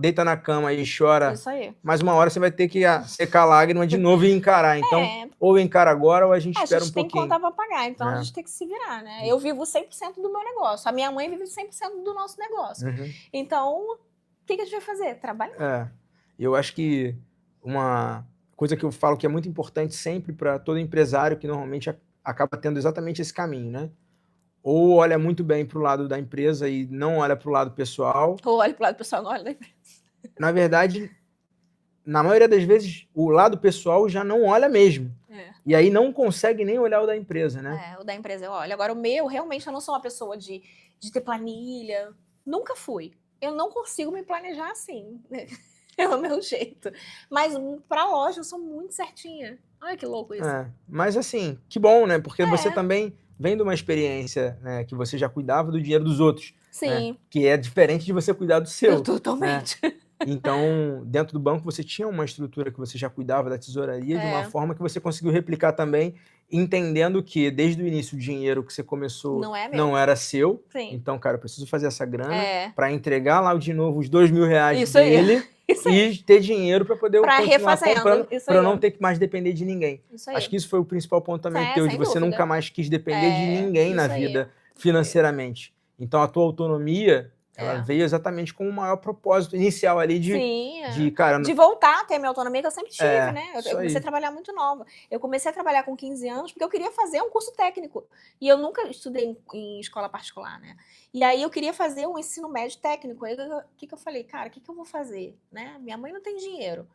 deita na cama e chora, isso aí. Mas uma hora você vai ter que secar a lágrima de novo e encarar. Então, ou encara agora ou a gente espera um pouquinho. A gente tem conta para pagar, então a gente tem que se virar, né? Eu vivo 100% do meu negócio. A minha mãe vive 100% do nosso negócio. Então, o que a gente vai fazer? Trabalhar. Eu acho que uma coisa que eu falo que é muito importante sempre para todo empresário, que normalmente acaba tendo exatamente esse caminho, né? Ou olha muito bem para o lado da empresa e não olha para o lado pessoal. Ou olha pro lado pessoal, não olha da empresa. Na verdade, na maioria das vezes, o lado pessoal já não olha mesmo. E aí não consegue nem olhar o da empresa, né? O da empresa eu olho. Agora, o meu, realmente, eu não sou uma pessoa de ter planilha. Nunca fui. Eu não consigo me planejar assim. Né? É o meu jeito. Mas pra loja eu sou muito certinha. Olha que louco isso. Mas assim, que bom, né? Porque você também vem de uma experiência, né, que você já cuidava do dinheiro dos outros. Sim. Né? Que é diferente de você cuidar do seu. Totalmente. Né? Então, dentro do banco, você tinha uma estrutura que você já cuidava da tesouraria de uma forma que você conseguiu replicar também, entendendo que desde o início o dinheiro que você começou não era seu. Sim. Então, cara, eu preciso fazer essa grana para entregar lá de novo os R$2.000 Isso dele aí. E ter dinheiro para poder continuar comprando, para não ter que mais depender de ninguém. Acho que isso foi o principal ponto também teu, de você nunca mais quis depender de ninguém na vida financeiramente. Então, a tua autonomia... Ela veio exatamente com o maior propósito inicial ali de voltar a ter minha autonomia, que eu sempre tive, né? Eu comecei a trabalhar muito nova. Eu comecei a trabalhar com 15 anos porque eu queria fazer um curso técnico. E eu nunca estudei em escola particular, né? E aí eu queria fazer um ensino médio técnico. Aí o que eu falei? Cara, o que eu vou fazer? Né? Minha mãe não tem dinheiro.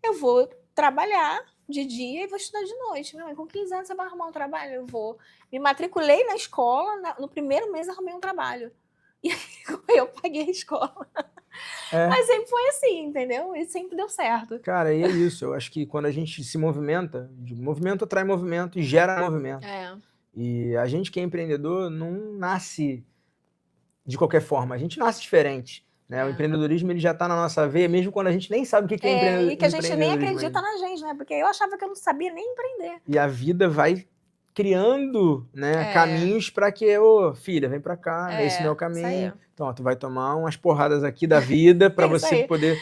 Eu vou trabalhar de dia e vou estudar de noite. Minha mãe, com 15 anos você vai arrumar um trabalho? Eu vou. Me matriculei na escola, no primeiro mês arrumei um trabalho. E aí eu paguei a escola. Mas sempre foi assim, entendeu? E sempre deu certo. Cara, e é isso. Eu acho que quando a gente se movimenta, movimento atrai movimento e gera movimento. E a gente que é empreendedor não nasce de qualquer forma. A gente nasce diferente. Né? O empreendedorismo ele já está na nossa veia, mesmo quando a gente nem sabe o que é empreendedorismo. E que a gente nem acredita na gente, né? Porque eu achava que eu não sabia nem empreender. E a vida vai criando, né, caminhos para que, filha, vem para cá, esse não é o caminho. Então, tu vai tomar umas porradas aqui da vida para você poder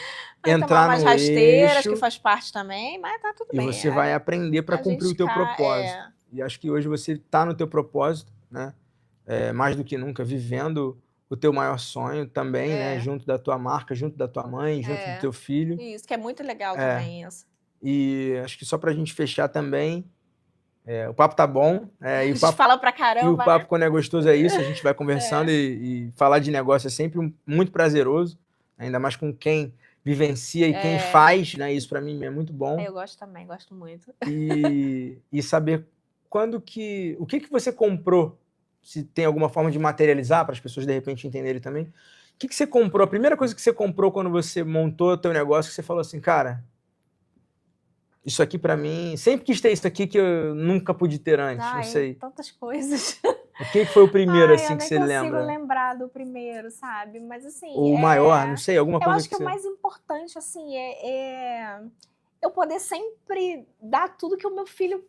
entrar no eixo. Umas rasteiras, que faz parte também, mas tá tudo bem. E você vai aprender para cumprir o teu propósito. E acho que hoje você está no teu propósito, né? Mais do que nunca, vivendo o teu maior sonho também, né? Junto da tua marca, junto da tua mãe, junto do teu filho. Isso, que é muito legal também isso. E acho que só pra gente fechar também, o papo tá bom. A gente fala pra caramba. E o papo, quando é gostoso, é isso. A gente vai conversando e falar de negócio é sempre muito prazeroso. Ainda mais com quem vivencia e quem faz, né? Isso pra mim é muito bom. Eu gosto também, gosto muito. E saber o que você comprou, se tem alguma forma de materializar para as pessoas de repente entenderem também. O que você comprou? A primeira coisa que você comprou quando você montou o teu negócio, que você falou assim, cara, isso aqui para mim, sempre quis ter isso aqui que eu nunca pude ter antes, não sei. Tantas coisas. O que foi o primeiro assim que você lembra? Eu não consigo lembrar do primeiro, sabe? Mas assim, ou o maior, não sei, alguma coisa. Eu acho que o mais importante assim é eu poder sempre dar tudo que o meu filho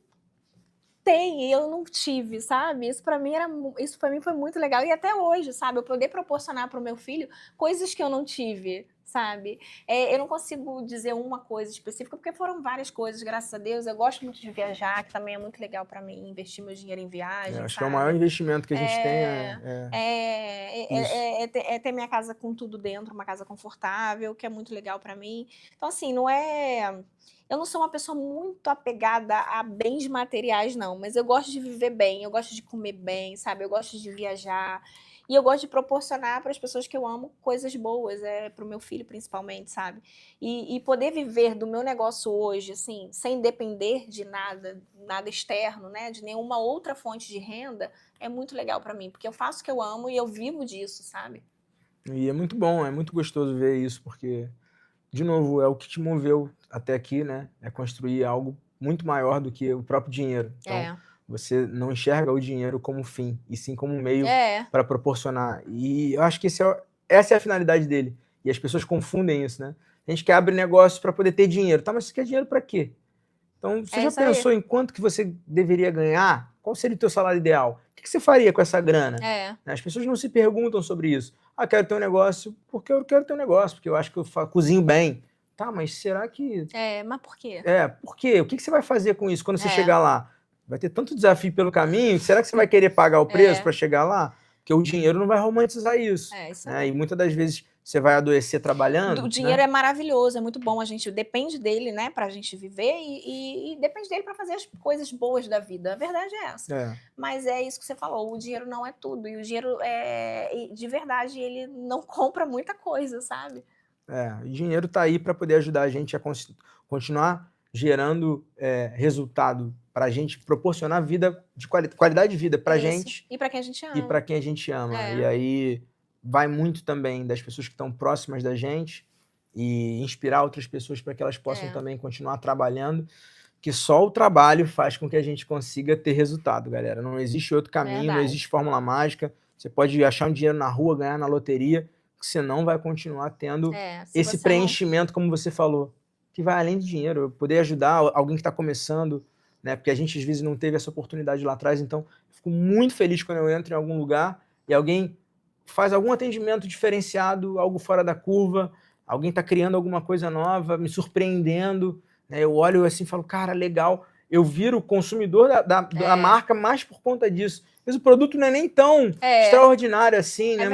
tem e eu não tive, sabe? Isso para mim foi muito legal e até hoje, sabe? Eu poder proporcionar para o meu filho coisas que eu não tive, sabe? Eu não consigo dizer uma coisa específica porque foram várias coisas, graças a Deus. Eu gosto muito de viajar, que também é muito legal para mim, investir meu dinheiro em viagem. Acho que é o maior investimento que a gente tem. É ter minha casa com tudo dentro, uma casa confortável, que é muito legal para mim. Então assim, não é... Eu não sou uma pessoa muito apegada a bens materiais, não. Mas eu gosto de viver bem, eu gosto de comer bem, sabe? Eu gosto de viajar. E eu gosto de proporcionar para as pessoas que eu amo coisas boas, para o meu filho principalmente, sabe? E poder viver do meu negócio hoje, assim, sem depender de nada externo, né? De nenhuma outra fonte de renda, é muito legal para mim. Porque eu faço o que eu amo e eu vivo disso, sabe? E é muito bom, é muito gostoso ver isso, porque... De novo, é o que te moveu até aqui, né? É construir algo muito maior do que o próprio dinheiro. Então, você não enxerga o dinheiro como fim, e sim como um meio para proporcionar. E eu acho que essa é a finalidade dele. E as pessoas confundem isso, né? A gente quer abrir negócio para poder ter dinheiro. Tá, mas você quer dinheiro para quê? Então, você já pensou em quanto que você deveria ganhar? Qual seria o teu salário ideal? O que você faria com essa grana? As pessoas não se perguntam sobre isso. Quero ter um negócio porque eu quero ter um negócio, porque eu acho que eu cozinho bem. Tá, mas será que... mas por quê? Por quê? O que você vai fazer com isso quando você chegar lá? Vai ter tanto desafio pelo caminho, será que você vai querer pagar o preço para chegar lá? Porque o dinheiro não vai romantizar isso. Isso né? E muitas das vezes você vai adoecer trabalhando. O dinheiro né? é maravilhoso, é muito bom, a gente depende dele, né, pra gente viver e depende dele para fazer as coisas boas da vida. A verdade é essa. É. Mas é isso que você falou, o dinheiro não é tudo. E o dinheiro, de verdade, ele não compra muita coisa, sabe? O dinheiro está aí para poder ajudar a gente a continuar gerando resultado para a gente, proporcionar vida de qualidade de vida para a gente E para quem a gente e ama. para quem a gente ama. E aí vai muito também das pessoas que estão próximas da gente e inspirar outras pessoas para que elas possam também continuar trabalhando, que só o trabalho faz com que a gente consiga ter resultado, galera. Não existe outro caminho, não existe fórmula mágica. Você pode achar um dinheiro na rua, ganhar na loteria, que você não vai continuar tendo esse preenchimento, como você falou, que vai além do dinheiro, poder ajudar alguém que está começando, né? Porque a gente às vezes não teve essa oportunidade lá atrás, então fico muito feliz quando eu entro em algum lugar e alguém faz algum atendimento diferenciado, algo fora da curva, alguém está criando alguma coisa nova, me surpreendendo, né? Eu olho assim e falo, cara, legal. Eu viro consumidor da marca mais por conta disso. Mas o produto não é nem tão extraordinário assim, né?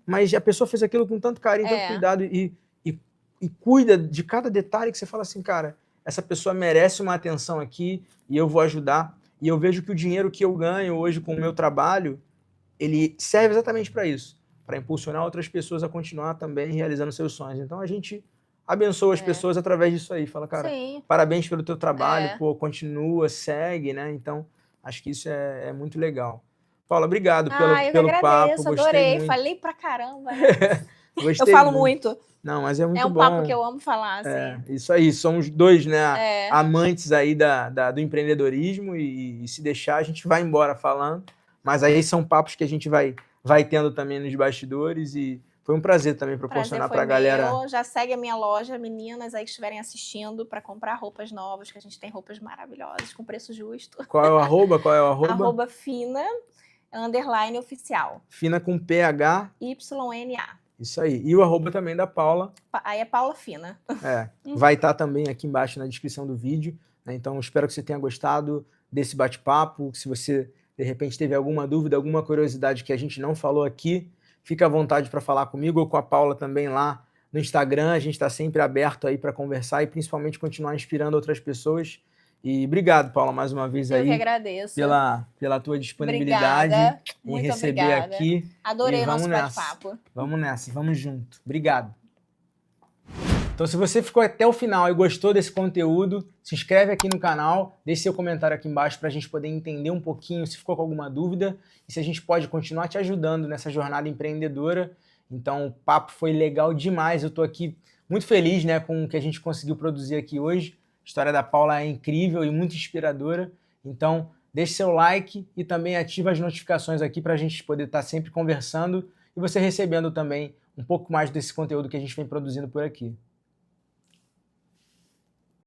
Mas a pessoa fez aquilo com tanto carinho, tanto cuidado e cuida de cada detalhe que você fala assim, cara, essa pessoa merece uma atenção aqui e eu vou ajudar. E eu vejo que o dinheiro que eu ganho hoje com o meu trabalho, ele serve exatamente para isso, para impulsionar outras pessoas a continuar também realizando seus sonhos. Então a gente abençoa as pessoas através disso aí. Fala, cara, parabéns pelo teu trabalho, pô, continua, segue, né? Então acho que isso é muito legal. Paula, obrigado pelo papo. Adorei, muito. Falei pra caramba. Eu falo muito. Não, mas é muito bom. É um papo que eu amo falar, assim. Isso aí, somos dois, né, amantes aí do empreendedorismo e se deixar a gente vai embora falando, mas aí são papos que a gente vai tendo também nos bastidores e foi um prazer também proporcionar para a galera. Já segue a minha loja, meninas aí que estiverem assistindo, para comprar roupas novas, que a gente tem roupas maravilhosas, com preço justo. Qual é o arroba? @fina _oficial. Fina com PH YNA. Isso aí. E o arroba também da Paula. Aí é Paula Fina. Vai estar também aqui embaixo na descrição do vídeo. Né? Então, espero que você tenha gostado desse bate-papo. Se você, de repente, teve alguma dúvida, alguma curiosidade que a gente não falou aqui, fica à vontade para falar comigo ou com a Paula também lá no Instagram. A gente está sempre aberto aí para conversar e principalmente continuar inspirando outras pessoas. E obrigado, Paula, mais uma vez aí. Eu que agradeço. Pela tua disponibilidade em receber aqui. Adorei o nosso bate-papo. Vamos nessa, vamos junto. Obrigado. Então, se você ficou até o final e gostou desse conteúdo, se inscreve aqui no canal, deixe seu comentário aqui embaixo para a gente poder entender um pouquinho se ficou com alguma dúvida e se a gente pode continuar te ajudando nessa jornada empreendedora. Então, o papo foi legal demais. Eu estou aqui muito feliz, né, com o que a gente conseguiu produzir aqui hoje. A história da Paula é incrível e muito inspiradora. Então, deixe seu like e também ative as notificações aqui para a gente poder estar sempre conversando e você recebendo também um pouco mais desse conteúdo que a gente vem produzindo por aqui.